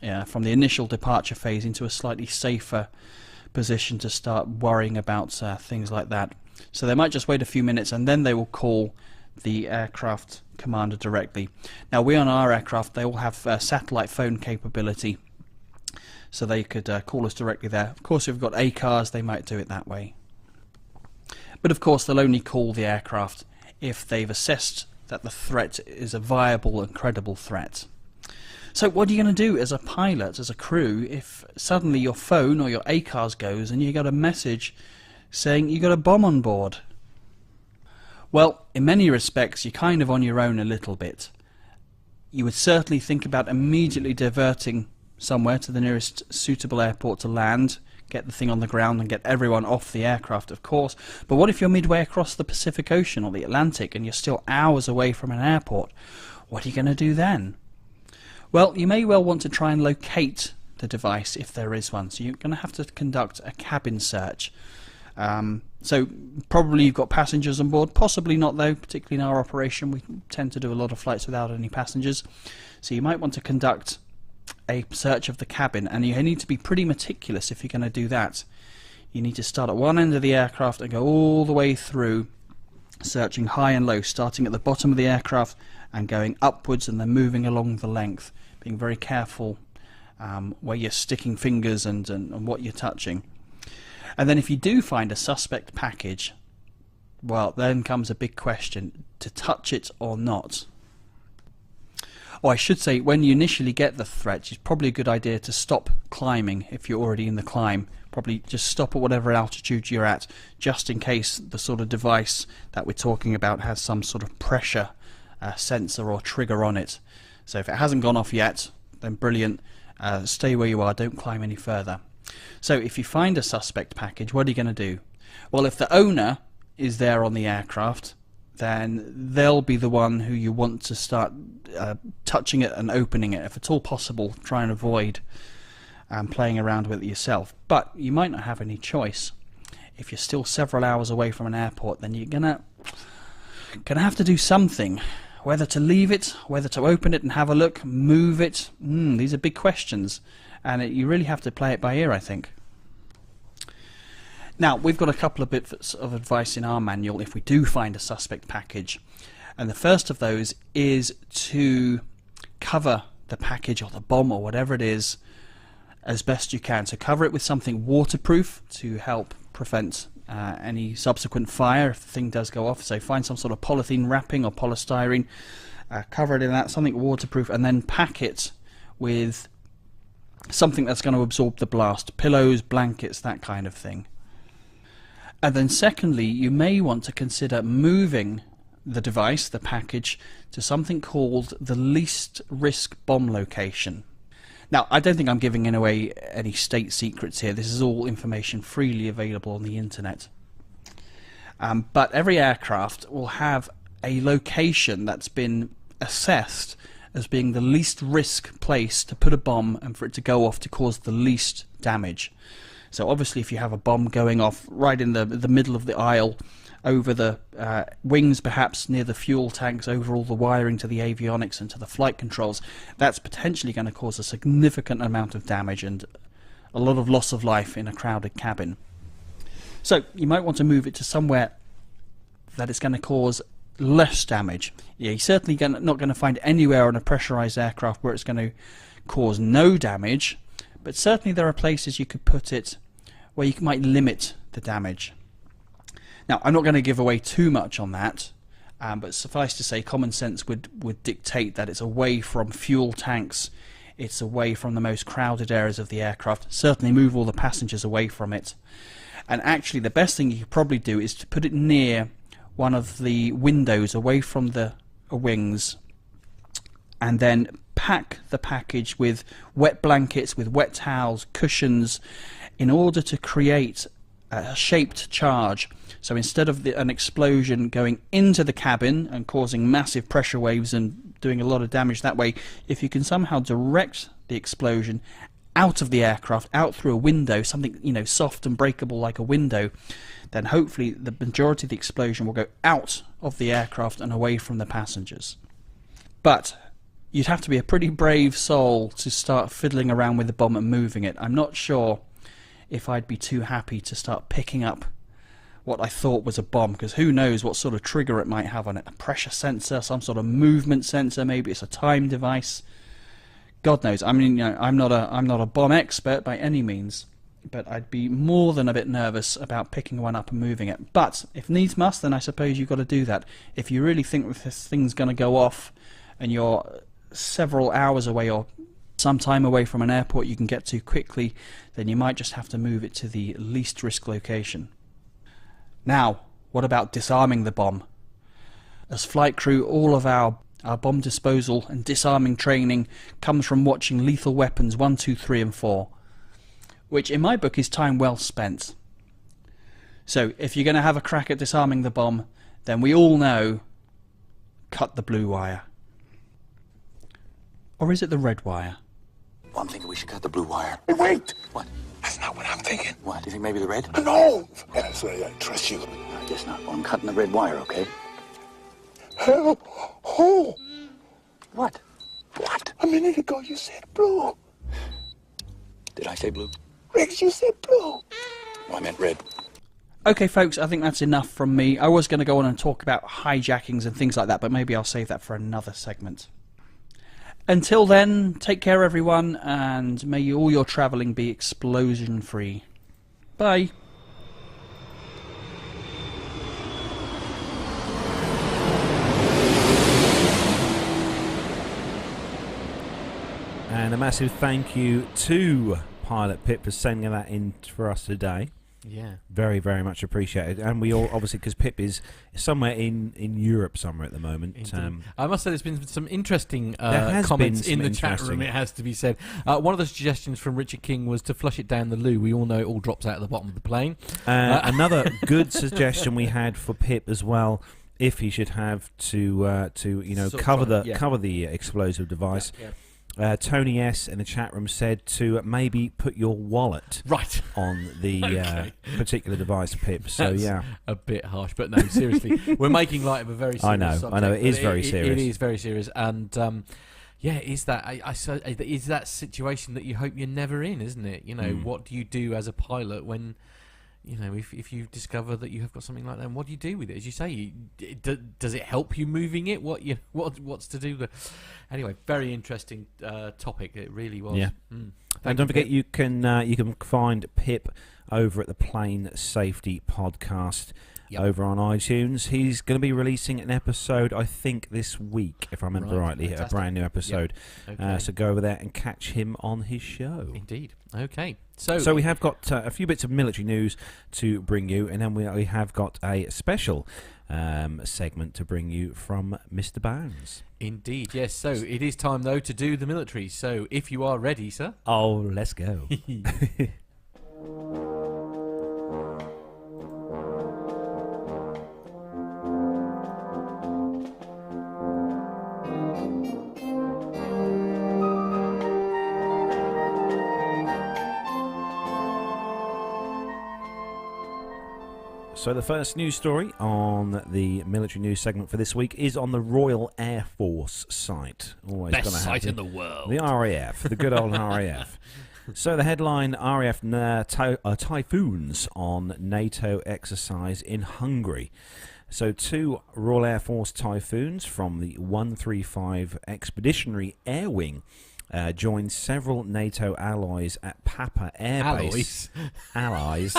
initial departure phase into a slightly safer position to start worrying about things like that. So they might just wait a few minutes and then they will call the aircraft commander directly. Now, we on our aircraft, they all have satellite phone capability, so they could call us directly there. Of course, if we've got ACARs, they might do it that way. But of course, they'll only call the aircraft if they've assessed that the threat is a viable and credible threat. So what are you going to do as a pilot, as a crew, if suddenly your phone or your ACARS goes and you got a message saying you got a bomb on board? Well, in many respects, you're kind of on your own a little bit. You would certainly think about immediately diverting somewhere to the nearest suitable airport to land, get the thing on the ground and get everyone off the aircraft, of course. But what if you're midway across the Pacific Ocean or the Atlantic and you're still hours away from an airport? What are you going to do then? Well, you may well want to try and locate the device if there is one. So you're going to have to conduct a cabin search. So probably you've got passengers on board, possibly not though, particularly in our operation. We tend to do a lot of flights without any passengers. So you might want to conduct a search of the cabin, and you need to be pretty meticulous if you're going to do that. You need to start at one end of the aircraft and go all the way through, searching high and low, starting at the bottom of the aircraft and going upwards and then moving along the length, being very careful where you're sticking fingers and what you're touching. And then if you do find a suspect package, well, then comes a big question: to touch it or not. Or I should say, when you initially get the threat, it's probably a good idea to stop climbing if you're already in the climb. Probably just stop at whatever altitude you're at, just in case the sort of device that we're talking about has some sort of pressure sensor or trigger on it. So if it hasn't gone off yet, then brilliant. Stay where you are, don't climb any further. So if you find a suspect package, what are you going to do? Well, if the owner is there on the aircraft, then they'll be the one who you want to start touching it and opening it. If at all possible, try and avoid playing around with it yourself. But you might not have any choice. If you're still several hours away from an airport, then you're gonna have to do something. Whether to leave it, whether to open it and have a look, move it. These are big questions, and you really have to play it by ear, I think. Now, we've got a couple of bits of advice in our manual if we do find a suspect package. And the first of those is to cover the package or the bomb or whatever it is as best you can. So cover it with something waterproof to help prevent any subsequent fire if the thing does go off. So find some sort of polythene wrapping or polystyrene, cover it in that, something waterproof, and then pack it with something that's going to absorb the blast. Pillows, blankets, that kind of thing. And then secondly, you may want to consider moving the device, the package, to something called the least risk bomb location. Now, I don't think I'm giving away any state secrets here. This is all information freely available on the internet. But every aircraft will have a location that's been assessed as being the least risk place to put a bomb and for it to go off to cause the least damage. So obviously if you have a bomb going off right in the middle of the aisle, over the wings perhaps, near the fuel tanks, over all the wiring to the avionics and to the flight controls, that's potentially going to cause a significant amount of damage and a lot of loss of life in a crowded cabin. So you might want to move it to somewhere that it's going to cause less damage. Yeah, you're certainly not going to find anywhere on a pressurized aircraft where it's going to cause no damage, but certainly there are places you could put it where you might limit the damage. Now, I'm not going to give away too much on that, but suffice to say, common sense would dictate that it's away from fuel tanks, it's away from the most crowded areas of the aircraft. Certainly move all the passengers away from it. And actually, the best thing you could probably do is to put it near one of the windows away from the wings, and then pack the package with wet blankets, with wet towels, cushions, in order to create a shaped charge. So instead of an explosion going into the cabin and causing massive pressure waves and doing a lot of damage that way, if you can somehow direct the explosion out of the aircraft, out through a window, something soft and breakable like a window, then hopefully the majority of the explosion will go out of the aircraft and away from the passengers. But you'd have to be a pretty brave soul to start fiddling around with the bomb and moving it. I'm not sure if I'd be too happy to start picking up what I thought was a bomb, because who knows what sort of trigger it might have on it. A pressure sensor, some sort of movement sensor, maybe it's a time device. God knows. I mean, I'm not a bomb expert by any means, but I'd be more than a bit nervous about picking one up and moving it. But if needs must, then I suppose you've got to do that. If you really think that this thing's going to go off and you're several hours away or some time away from an airport you can get to quickly, then you might just have to move it to the least risk location. Now, what about disarming the bomb? As flight crew, all of our bomb disposal and disarming training comes from watching Lethal Weapons 1, 2, 3 and 4, which in my book is time well spent. So if you're going to have a crack at disarming the bomb, then we all know, cut the blue wire. Or is it the red wire?
Well, I'm thinking we should cut the blue wire.
Hey, wait!
What?
That's not what I'm thinking.
What? Do you think maybe the red?
No! Yes, I trust you.
I guess not. Well, I'm cutting the red wire, okay?
Help! Oh!
What?
What? A minute ago you said blue.
Did I say blue?
Riggs, you said blue.
No, I meant red.
Okay, folks, I think that's enough from me. I was going to go on and talk about hijackings and things like that, but maybe I'll save that for another segment. Until then, take care everyone, and may all your travelling be explosion-free. Bye.
And a massive thank you to Pilot Pip for sending that in for us today.
Yeah.
Very, very much appreciated. And we all, obviously, because Pip is somewhere in Europe somewhere at the moment.
I must say there's been some interesting
has
comments
been
in the
some
chat room, it has to be said. One of the suggestions from Richard King was to flush it down the loo. We all know it all drops out at the bottom of the plane.
Another good suggestion we had for Pip as well, if he should have to cover the explosive device.
Yeah.
Tony S in the chat room said to maybe put your wallet on the particular device, Pip. So
That's a bit harsh, but no, seriously, we're making light of a very serious subject.
I know, it is very serious.
It is very serious, and is that situation that you hope you're never in, isn't it? You know, what do you do as a pilot when, you know, if you discover that you have got something like that, and what do you do with it? As you say, does it help you moving it? What's to do? Anyway, very interesting topic. It really was.
Yeah. And don't forget, you can find Pip over at the Plane Safety Podcast over on iTunes. He's going to be releasing an episode, I think, this week, if I remember rightly,
fantastic.
a brand new episode.
Yep. Okay.
So go over there and catch him on his show.
Indeed. Okay. So
we have got a few bits of military news to bring you, and then we have got a special segment to bring you from Mr. Bounds.
Indeed, yes. So it is time, though, to do the military. So if you are ready, sir.
Oh, let's go. So the first news story on the military news segment for this week is on the Royal Air Force site. Always
best
gonna have
site in the world.
The RAF, the good old RAF. So the headline, RAF typhoons on NATO exercise in Hungary. So 2 Royal Air Force Typhoons from the 135 Expeditionary Air Wing joined several NATO allies at Papa Air Base. Allies.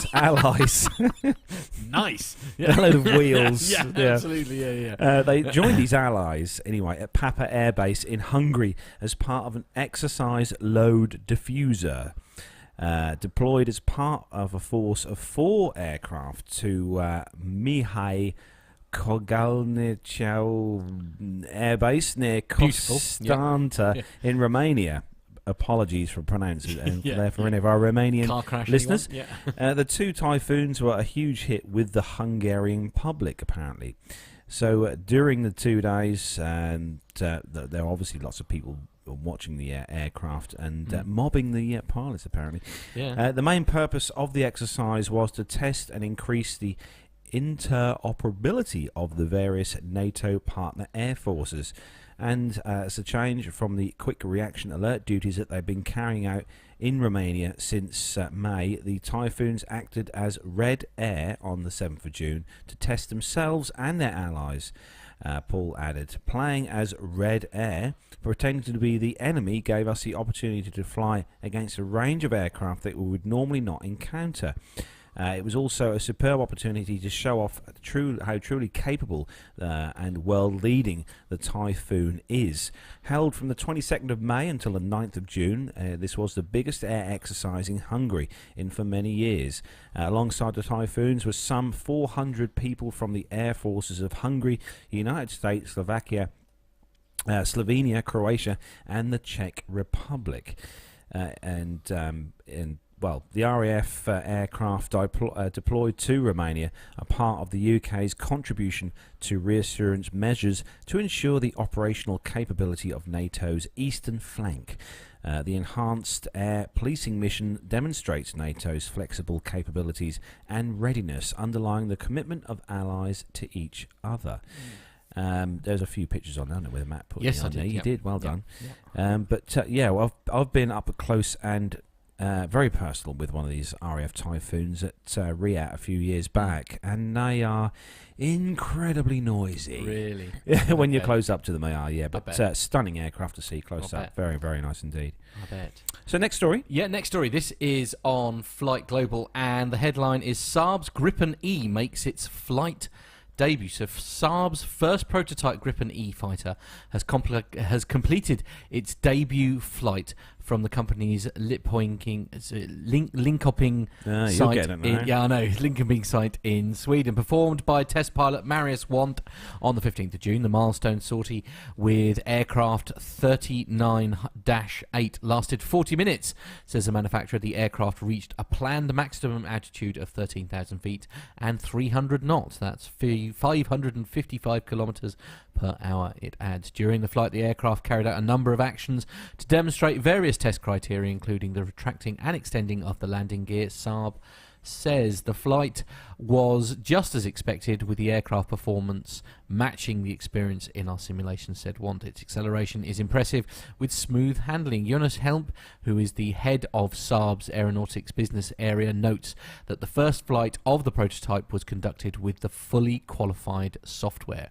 Nice.
A load of wheels.
Yeah, absolutely. Yeah.
They joined these allies, anyway, at Papa Air Base in Hungary as part of an exercise load diffuser. Deployed as part of a force of 4 aircraft to Mihai Kogalniceau Air Base near Constanta in Romania. Apologies for pronouncing it, there for any of our Romanian listeners. The 2 typhoons were a huge hit with the Hungarian public, apparently. So during the 2 days, and there are obviously lots of people watching the aircraft and mobbing the pilots, apparently. The main purpose of the exercise was to test and increase the interoperability of the various NATO partner air forces, and it's a change from the quick reaction alert duties that they've been carrying out in Romania since May. The Typhoons acted as Red Air on the 7th of June to test themselves and their allies. Paul added, playing as Red Air, pretending to be the enemy, gave us the opportunity to fly against a range of aircraft that we would normally not encounter. It was also a superb opportunity to show off how truly capable and world-leading the Typhoon is. Held from the 22nd of May until the 9th of June, this was the biggest air exercise in Hungary for many years. Alongside the Typhoons were some 400 people from the air forces of Hungary, United States, Slovakia, Slovenia, Croatia, and the Czech Republic. Well, the RAF aircraft deployed to Romania are part of the UK's contribution to reassurance measures to ensure the operational capability of NATO's eastern flank. The enhanced air policing mission demonstrates NATO's flexible capabilities and readiness, underlying the commitment of allies to each other. There's a few pictures on there with Matt put on there. You did, well done. I've been up close and very personal with one of these RAF Typhoons at Riyadh a few years back, and they are incredibly noisy.
Really?
When you're close up to them, they are, but stunning aircraft to see close up. Very, very nice indeed.
I bet.
So next story.
Yeah, next story. This is on Flight Global, and the headline is Saab's Gripen E makes its flight debut. So Saab's first prototype Gripen E fighter has completed its debut flight from the company's Linköping site. Linköping site in Sweden, performed by test pilot Marius Want on the 15th of June. The milestone sortie with aircraft 39-8 lasted 40 minutes, says the manufacturer. The aircraft reached a planned maximum altitude of 13,000 feet and 300 knots. That's 555 kilometers per hour, it adds. During the flight, the aircraft carried out a number of actions to demonstrate various test criteria, including the retracting and extending of the landing gear. Saab says the flight was just as expected, with the aircraft performance matching the experience in our simulation, said Want. Its acceleration is impressive with smooth handling. Jonas Help, who is the head of Saab's aeronautics business area, notes that the first flight of the prototype was conducted with the fully qualified software.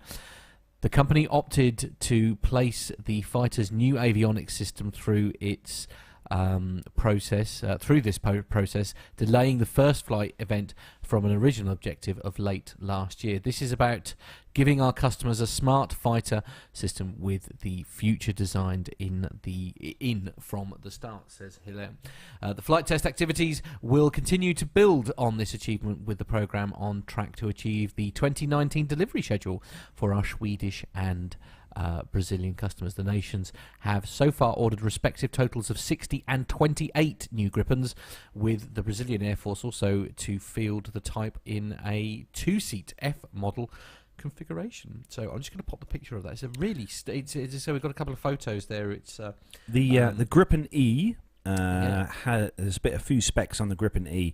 The company opted to place the fighter's new avionics system through its process, delaying the first flight event from an original objective of late last year. This is about giving our customers a smart fighter system with the future designed in from the start, says Helen. The flight test activities will continue to build on this achievement, with the program on track to achieve the 2019 delivery schedule for our Swedish and Brazilian customers. The nations have so far ordered respective totals of 60 and 28 new Gripens, with the Brazilian Air Force also to field the type in a two-seat F model configuration. So I'm just going to pop the picture of that. It's a really so we've got a couple of photos there. It's
the Gripen E. There's a few specs on the Gripen E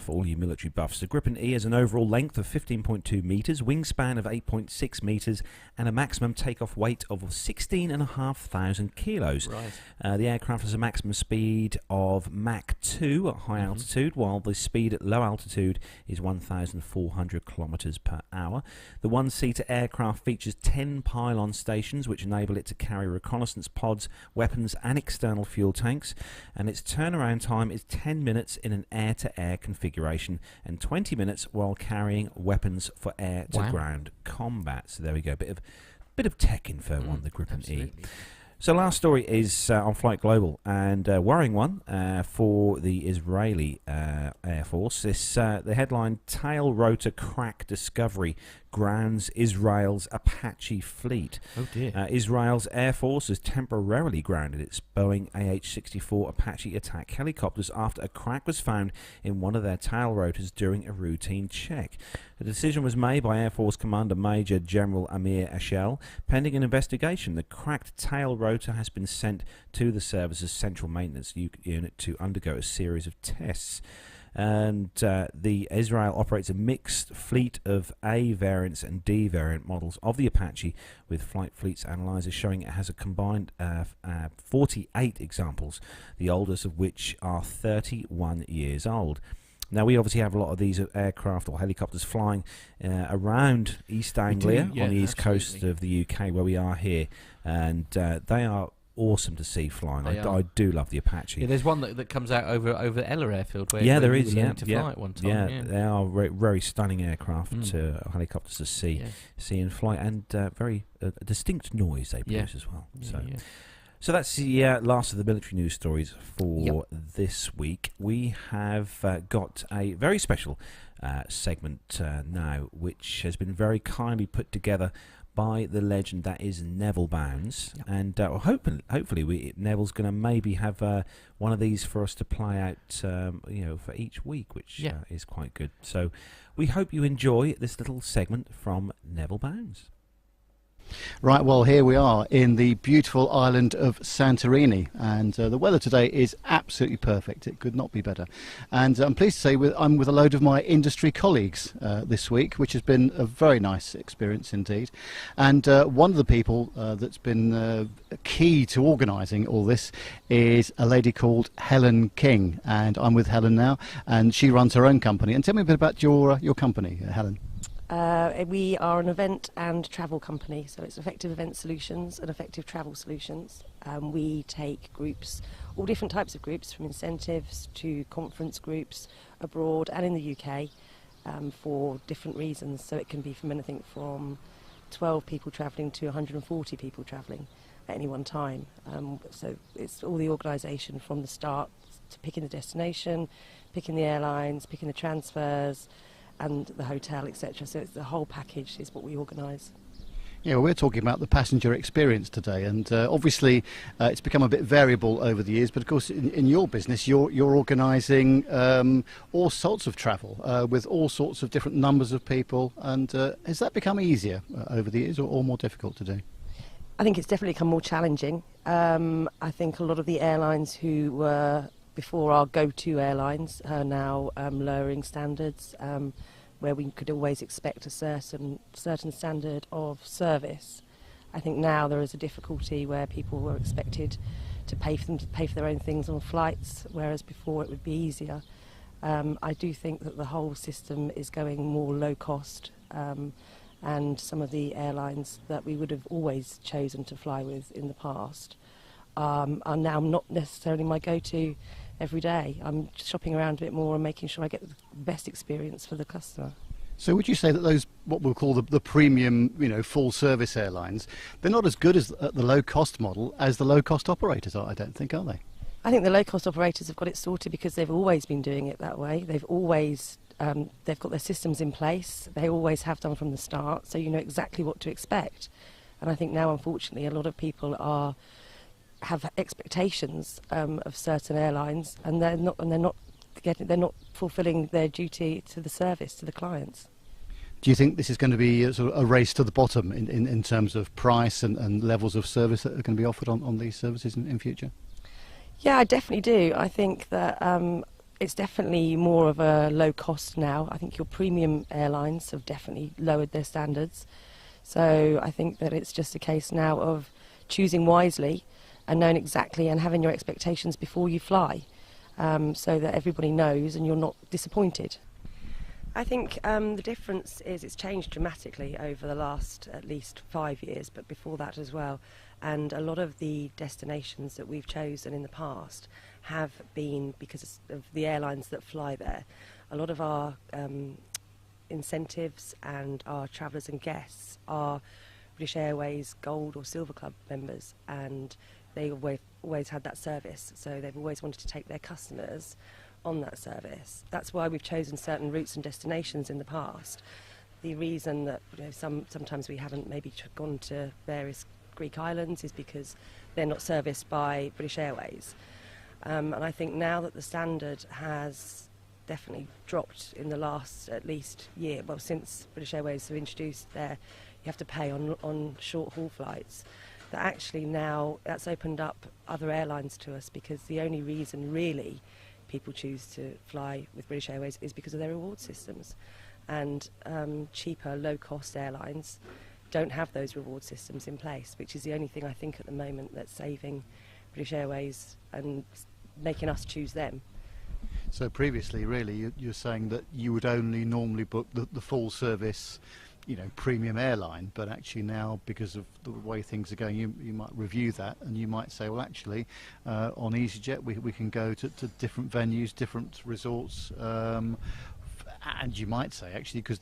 for all you military buffs. The Gripen E has an overall length of 15.2 metres, wingspan of 8.6 metres, and a maximum takeoff weight of 16,500 kilos.
Right.
The aircraft has a maximum speed of Mach 2 at high altitude, while the speed at low altitude is 1,400 kilometres per hour. The one-seater aircraft features 10 pylon stations, which enable it to carry reconnaissance pods, weapons, and external fuel tanks. And its turnaround time is 10 minutes in an air-to-air configuration and 20 minutes while carrying weapons for air-to-ground combat. So there we go, bit of tech info on the Gripen E. So last story is on Flight Global, and a worrying one for the Israeli Air Force. The headline, Tail Rotor Crack Discovery Grounds Israel's Apache Fleet.
Oh dear.
Israel's Air Force has temporarily grounded its Boeing AH-64 Apache attack helicopters after a crack was found in one of their tail rotors during a routine check. The decision was made by Air Force Commander Major General Amir Ashel, pending an investigation. The cracked tail rotor has been sent to the service's central maintenance unit to undergo a series of tests. And the Israel operates a mixed fleet of A variants and D variant models of the Apache, with Flight Fleet's analyzers showing it has a combined 48 examples, the oldest of which are 31 years old. Now, we obviously have a lot of these aircraft or helicopters flying around East Anglia on the east coast of the UK, where we are here, and they are awesome to see flying. I do love the Apache.
Yeah, there's one that comes out over Eller Airfield where
there is.
to fly at one time.
They are very stunning aircraft, helicopters to see in flight, and very distinct noise they produce as well. So that's the last of the military news stories for this week. We have got a very special segment now, which has been very kindly put together by the legend that is Nevil Bounds, and hopefully Neville's going to maybe have one of these for us to play out, for each week, which is quite good. So we hope you enjoy this little segment from Nevil Bounds.
Right, well, here we are in the beautiful island of Santorini, and the weather today is absolutely perfect. It could not be better. And I'm pleased to say I'm with a load of my industry colleagues this week, which has been a very nice experience indeed. And one of the people that's been key to organising all this is a lady called Helen King, and I'm with Helen now, and she runs her own company. And tell me a bit about your company, Helen.
We are an event and travel company, so it's Effective Event Solutions and Effective Travel Solutions. We take groups, all different types of groups, from incentives to conference groups abroad and in the UK, for different reasons. So it can be from anything from 12 people travelling to 140 people travelling at any one time. So it's all the organisation from the start to picking the destination, picking the airlines, picking the transfers and the hotel, etc. So it's the whole package is what we organise.
Yeah, well, we're talking about the passenger experience today, and obviously it's become a bit variable over the years, but of course in your business you're organising all sorts of travel with all sorts of different numbers of people, and has that become easier over the years or more difficult to do?
I think it's definitely become more challenging. I think a lot of the airlines who were before our go-to airlines are now lowering standards, where we could always expect a certain standard of service. I think now there is a difficulty where people were expected to pay for their own things on flights, whereas before it would be easier. I do think that the whole system is going more low cost, and some of the airlines that we would have always chosen to fly with in the past are now not necessarily my go-to every day. I'm shopping around a bit more and making sure I get the best experience for the customer.
So would you say that those, what we'll call the premium, full service airlines, they're not as good as the low cost model as the low cost operators are, I don't think, are they?
I think the low cost operators have got it sorted because they've always been doing it that way. They've always they've got their systems in place. They always have done from the start, so you know exactly what to expect. And I think now, unfortunately, a lot of people have expectations of certain airlines, and they're not fulfilling their duty to the service to the clients.
Do you think this is going to be sort of a race to the bottom in terms of price and levels of service that are going to be offered on these services in future?
Yeah, I definitely do. I think that it's definitely more of a low cost now. I think your premium airlines have definitely lowered their standards. So I think that it's just a case now of choosing wisely and knowing exactly and having your expectations before you fly, so that everybody knows and you're not disappointed. I think the difference is it's changed dramatically over the last at least 5 years, but before that as well. And a lot of the destinations that we've chosen in the past have been because of the airlines that fly there. A lot of our incentives and our travellers and guests are British Airways Gold or Silver Club members, and they always had that service, so they've always wanted to take their customers on that service. That's why we've chosen certain routes and destinations in the past. The reason that sometimes we haven't maybe gone to various Greek islands is because they're not serviced by British Airways. And I think now that the standard has definitely dropped in the last at least year, well, since British Airways have introduced you have to pay on short haul flights, that actually now that's opened up other airlines to us, because the only reason really people choose to fly with British Airways is because of their reward systems. And cheaper, low-cost airlines don't have those reward systems in place, which is the only thing I think at the moment that's saving British Airways and making us choose them.
So previously, really, you're saying that you would only normally book the full service, premium airline, but actually now, because of the way things are going, you might review that and you might say, well, actually, on EasyJet we can go to different venues, different resorts, and you might say, actually, because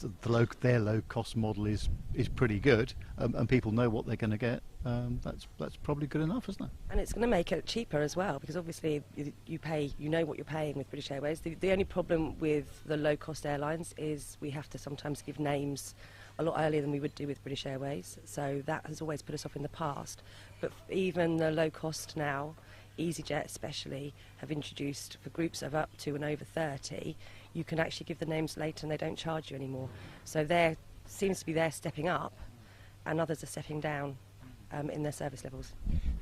their low-cost model is pretty good, and people know what they're going to get, that's probably good enough, isn't it?
And it's going to make it cheaper as well, because obviously you know what you're paying with British Airways. The only problem with the low-cost airlines is we have to sometimes give names a lot earlier than we would do with British Airways, so that has always put us off in the past. But even the low-cost now, EasyJet especially, have introduced for groups of up to and over 30, you can actually give the names later and they don't charge you anymore. So there seems to be they're stepping up and others are stepping down in their service levels.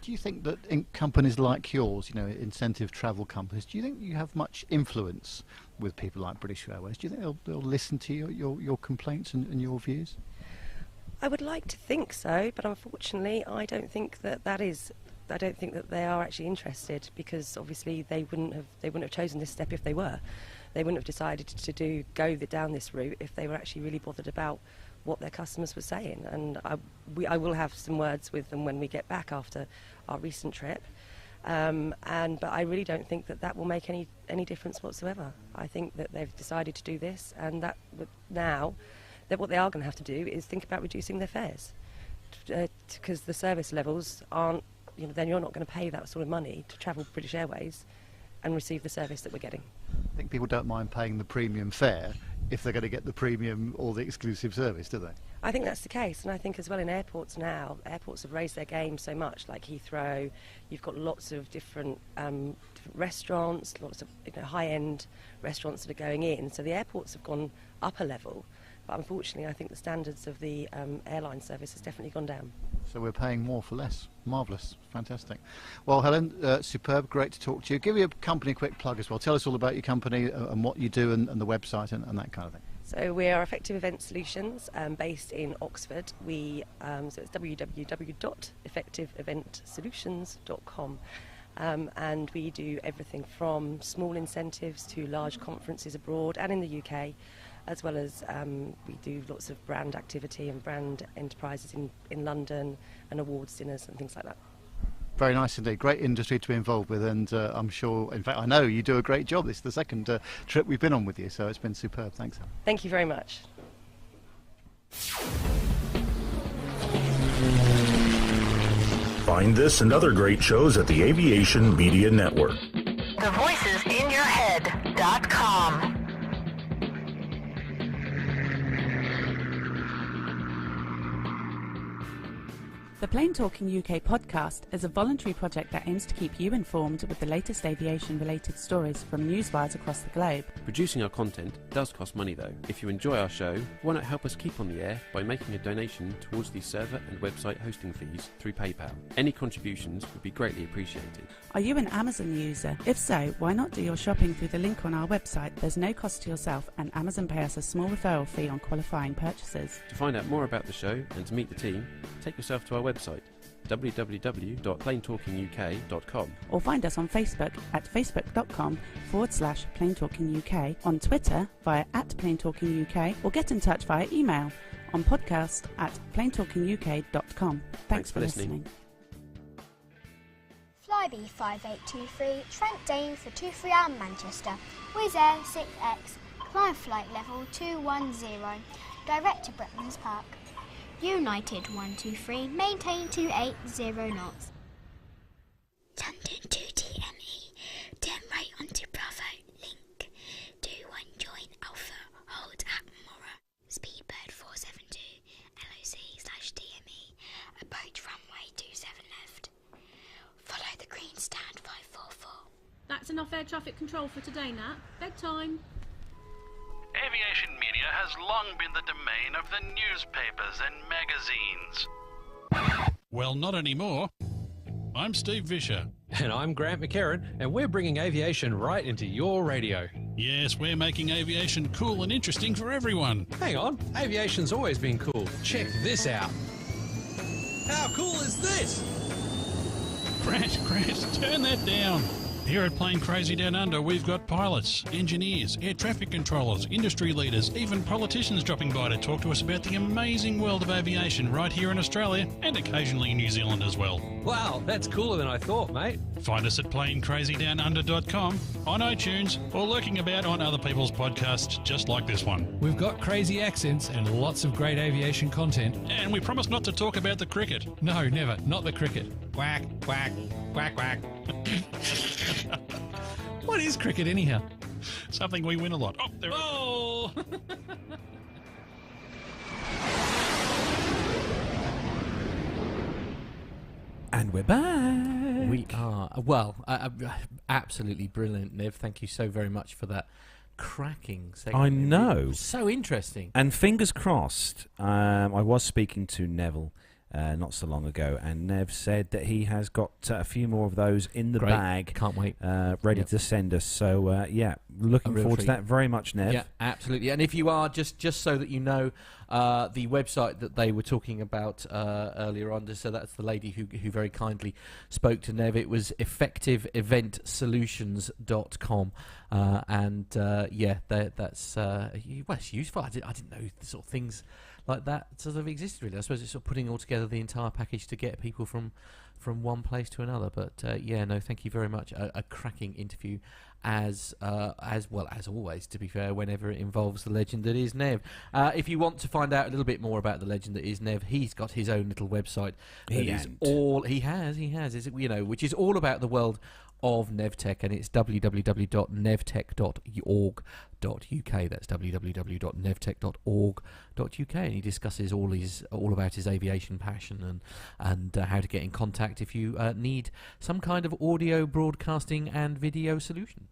Do you think that in companies like yours, incentive travel companies, do you think you have much influence with people like British Airways? Do you think they'll listen to your complaints and your views?
I would like to think so, but unfortunately I don't think that they are actually interested, because obviously they wouldn't have chosen this step if they were. They wouldn't have decided to go down this route if they were actually really bothered about what their customers were saying. And I will have some words with them when we get back after our recent trip, But I really don't think that will make any difference whatsoever. I think that they've decided to do this, and that now that what they are going to have to do is think about reducing their fares, because the service levels aren't. Then you're not going to pay that sort of money to travel British Airways and receive the service that we're getting.
I think people don't mind paying the premium fare if they're going to get the premium or the exclusive service, do they?
I think that's the case, and I think as well in airports now, airports have raised their game so much, like Heathrow. You've got lots of different restaurants, lots of high-end restaurants that are going in, so the airports have gone up a level, but unfortunately I think the standards of the airline service has definitely gone down.
So we're paying more for less. Marvellous. Fantastic. Well, Helen, superb. Great to talk to you. Give your company a quick plug as well. Tell us all about your company and what you do and the website and that kind of thing.
So we are Effective Event Solutions, based in Oxford. So it's www.effectiveeventsolutions.com. And we do everything from small incentives to large conferences abroad and in the UK, as well as we do lots of brand activity and brand enterprises in London and awards dinners and things like that.
Very nice indeed. Great industry to be involved with, and I'm sure, in fact, I know you do a great job. This is the second trip we've been on with you, so it's been superb. Thanks, Helen.
Thank you very much.
Find this and other great shows at the Aviation Media Network.
thevoicesinyourhead.com.
The Plain Talking UK podcast is a voluntary project that aims to keep you informed with the latest aviation-related stories from newswires across the globe.
Producing our content does cost money though. If you enjoy our show, why not help us keep on the air by making a donation towards the server and website hosting fees through PayPal. Any contributions would be greatly appreciated.
Are you an Amazon user? If so, why not do your shopping through the link on our website? There's no cost to yourself, and Amazon pay us a small referral fee on qualifying purchases.
To find out more about the show and to meet the team, take yourself to our website www.plaintalkinguk.com,
or find us on Facebook at facebook.com/plaintalkinguk, on Twitter via @plaintalkinguk, or get in touch via email on podcast@plaintalkinguk.com. Thanks for listening.
Flybe 5823, Trent Dane for 23 Manchester, Wizz Air 6X, climb flight level 210, direct to Bretlands Park. United 123, maintain 280 knots. London 2TME, turn right onto Bravo, link, 21 join Alpha, hold at Mora, Speedbird 472, LOC/TME, approach runway 27 left, follow the green stand 544.
That's enough air traffic control for today, Nat. Bedtime.
Aviation media has long been the domain of the newspapers and magazines.
Well, not anymore. I'm Steve Vischer.
And I'm Grant McCarran, and we're bringing aviation right into your radio.
Yes, we're making aviation cool and interesting for everyone.
Hang on, aviation's always been cool. Check this out. How cool is this?
Grant, turn that down. Here at Plane Crazy Down Under, we've got pilots, engineers, air traffic controllers, industry leaders, even politicians dropping by to talk to us about the amazing world of aviation right here in Australia and occasionally New Zealand as well.
Wow, that's cooler than I thought, mate.
Find us at planecrazydownunder.com, on iTunes, or lurking about on other people's podcasts just like this one.
We've got crazy accents and lots of great aviation content.
And we promise not to talk about the cricket.
No, never. Not the cricket. Quack, quack, quack, quack. What is cricket anyhow?
Something we win a lot. Oh, there
oh!
And we're back.
We are. Well, absolutely brilliant, Nev. Thank you so very much for that cracking segment.
I know.
So interesting.
And fingers crossed, I was speaking to Nevil not so long ago, and Nev said that he has got a few more of those in the bag.
Can't wait.
Ready to send us. So, yeah, looking forward to that very much, Nev.
Yeah, absolutely. And if you are, just so that you know, the website that they were talking about earlier on, so that's the lady who very kindly spoke to Nev, it was effectiveeventsolutions.com. That's it's useful. I didn't know the sort of things like that sort of existed, really. I suppose it's sort of putting all together the entire package to get people from from one place to another. But yeah, no, thank you very much. A cracking interview, as well as always. To be fair, whenever it involves the legend that is Nev. If you want to find out a little bit more about the legend that is Nev, he's got his own little website. He has, which is all about the world of NevTech, and it's www.nevtech.org.uk. That's www.nevtech.org.uk, and he discusses all about his aviation passion and how to get in contact if you need some kind of audio broadcasting and video solution.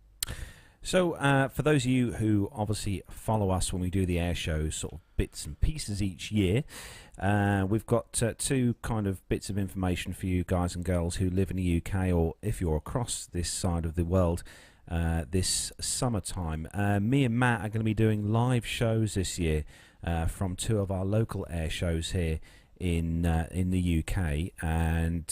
So, for those of you who obviously follow us when we do the air shows, sort of bits and pieces each year, we've got two kind of bits of information for you guys and girls who live in the UK, or if you're across this side of the world this summertime. Me and Matt are going to be doing live shows this year from two of our local air shows here in the UK, and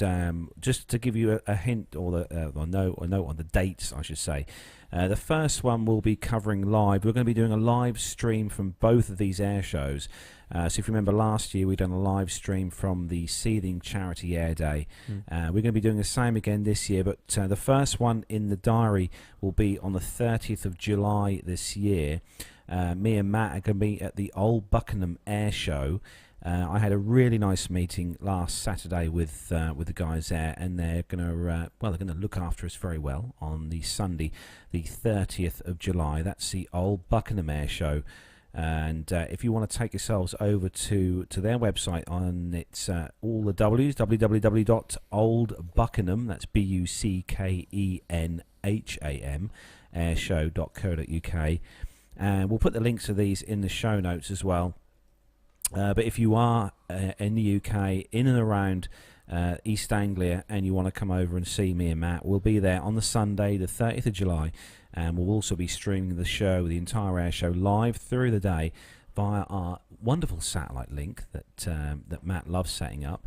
just to give you a hint, or a note on the dates, I should say. The first one will be covering live. We're going to be doing a live stream from both of these air shows. So if you remember last year, we've done a live stream from the Seething Charity Air Day. We're going to be doing the same again this year, but the first one in the diary will be on the 30th of July this year. Me and Matt are going to be at the Old Buckingham Air Show. I had a really nice meeting last Saturday with the guys there, and they're going to look after us very well on the Sunday, the 30th of July. That's the Old Buckingham Air Show, and if you want to take yourselves over to their website, on it's all the W's, www.oldbuckingham, that's BUCKENHAM, airshow.co.uk, and we'll put the links to these in the show notes as well. But if you are in the UK, in and around East Anglia, and you want to come over and see me and Matt, we'll be there on the Sunday, the 30th of July, and we'll also be streaming the show, the entire air show, live through the day via our wonderful satellite link that Matt loves setting up.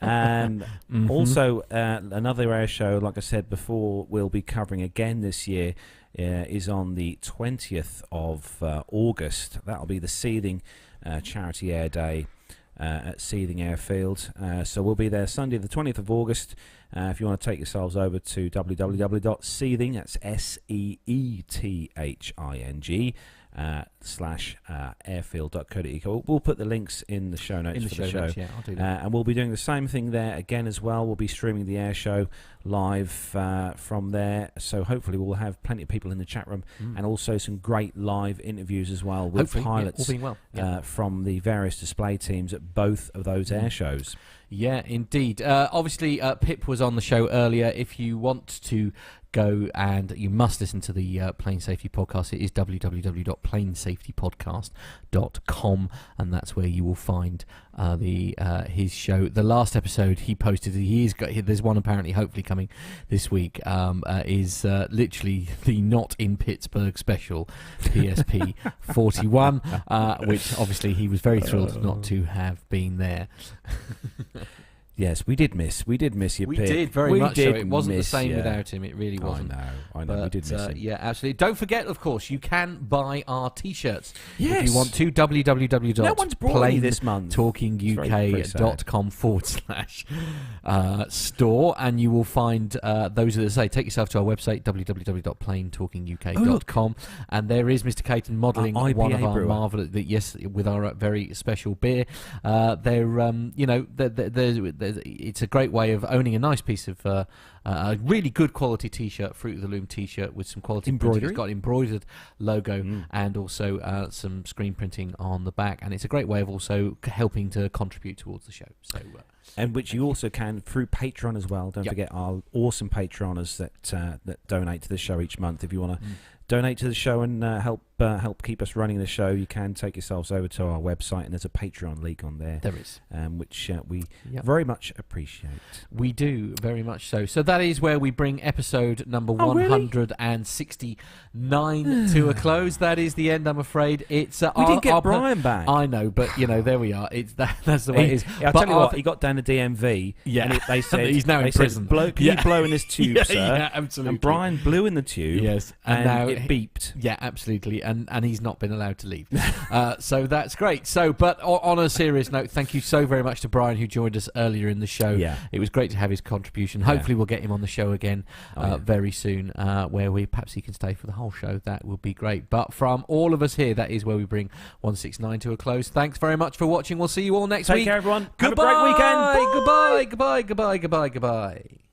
And also another air show, like I said before, we'll be covering again this year, is on the 20th of August. That'll be the Seething Charity Air Day at Seething Airfield. So we'll be there Sunday the 20th of August. If you want to take yourselves over to www.seething, that's SEETHING /airfield.co.uk. We'll put the links in the show notes for the show.
Yeah, I'll do that.
And we'll be doing the same thing there again as well. We'll be streaming the air show live from there. So hopefully we'll have plenty of people in the chat room, and also some great live interviews as well with pilots
all being well.
from the various display teams at both of those air shows.
Yeah, indeed. Obviously, Pip was on the show earlier. If you want to go, and you must listen to the Plane Safety Podcast, it is www.planesafetypodcast.com, and that's where you will find his show. The last episode he posted, there's one apparently hopefully coming this week, is literally the Not in Pittsburgh special, PSP 41, which obviously he was very thrilled not to have been there.
Yes, we did miss you, Pip.
We did very much so. It wasn't the same without him. It really wasn't.
I know.
But,
we did miss him.
Yeah, absolutely. Don't forget, of course, you can buy our T-shirts.
Yes.
If you want to, www.planetalkinguk.com/store, and you will find those that say, take yourself to our website, www.planetalkinguk.com, and there is Mr. Caton modelling one of our marvellous, with our very special beer. It's a great way of owning a nice piece of a really good quality T-shirt, Fruit of the Loom T-shirt with some quality embroidery. It's got an embroidered logo and also some screen printing on the back, and it's a great way of also helping to contribute towards the show. So,
and which you also can through Patreon as well. Don't forget our awesome Patreoners that donate to the show each month. If you want to donate to the show and help keep us running the show, you can take yourselves over to our website, and there's a Patreon link on there.
There is.
Which we very much appreciate.
We do, very much so. So that is where we bring episode number 169 to a close. That is the end, I'm afraid. It's
we did get Brian back.
I know, but there we are. It's that's the way it is.
I'll tell you what, he got down the DMV.
Yeah.
And they said
he's now in prison.
Can you blow in this tube,
yeah,
sir?
Yeah, absolutely.
And Brian blew in the tube.
Yes.
And
now
it beeped.
Yeah, absolutely. And he's not been allowed to leave. So that's great. So, but on a serious note, thank you so very much to Brian, who joined us earlier in the show.
Yeah.
It was great to have his contribution. Hopefully we'll get him on the show again very soon, where perhaps he can stay for the whole show. That would be great. But from all of us here, that is where we bring 169 to a close. Thanks very much for watching. We'll see you all next week.
Take care, everyone.
Goodbye.
Have a great weekend.
Bye. Goodbye. Goodbye. Goodbye. Goodbye. Goodbye.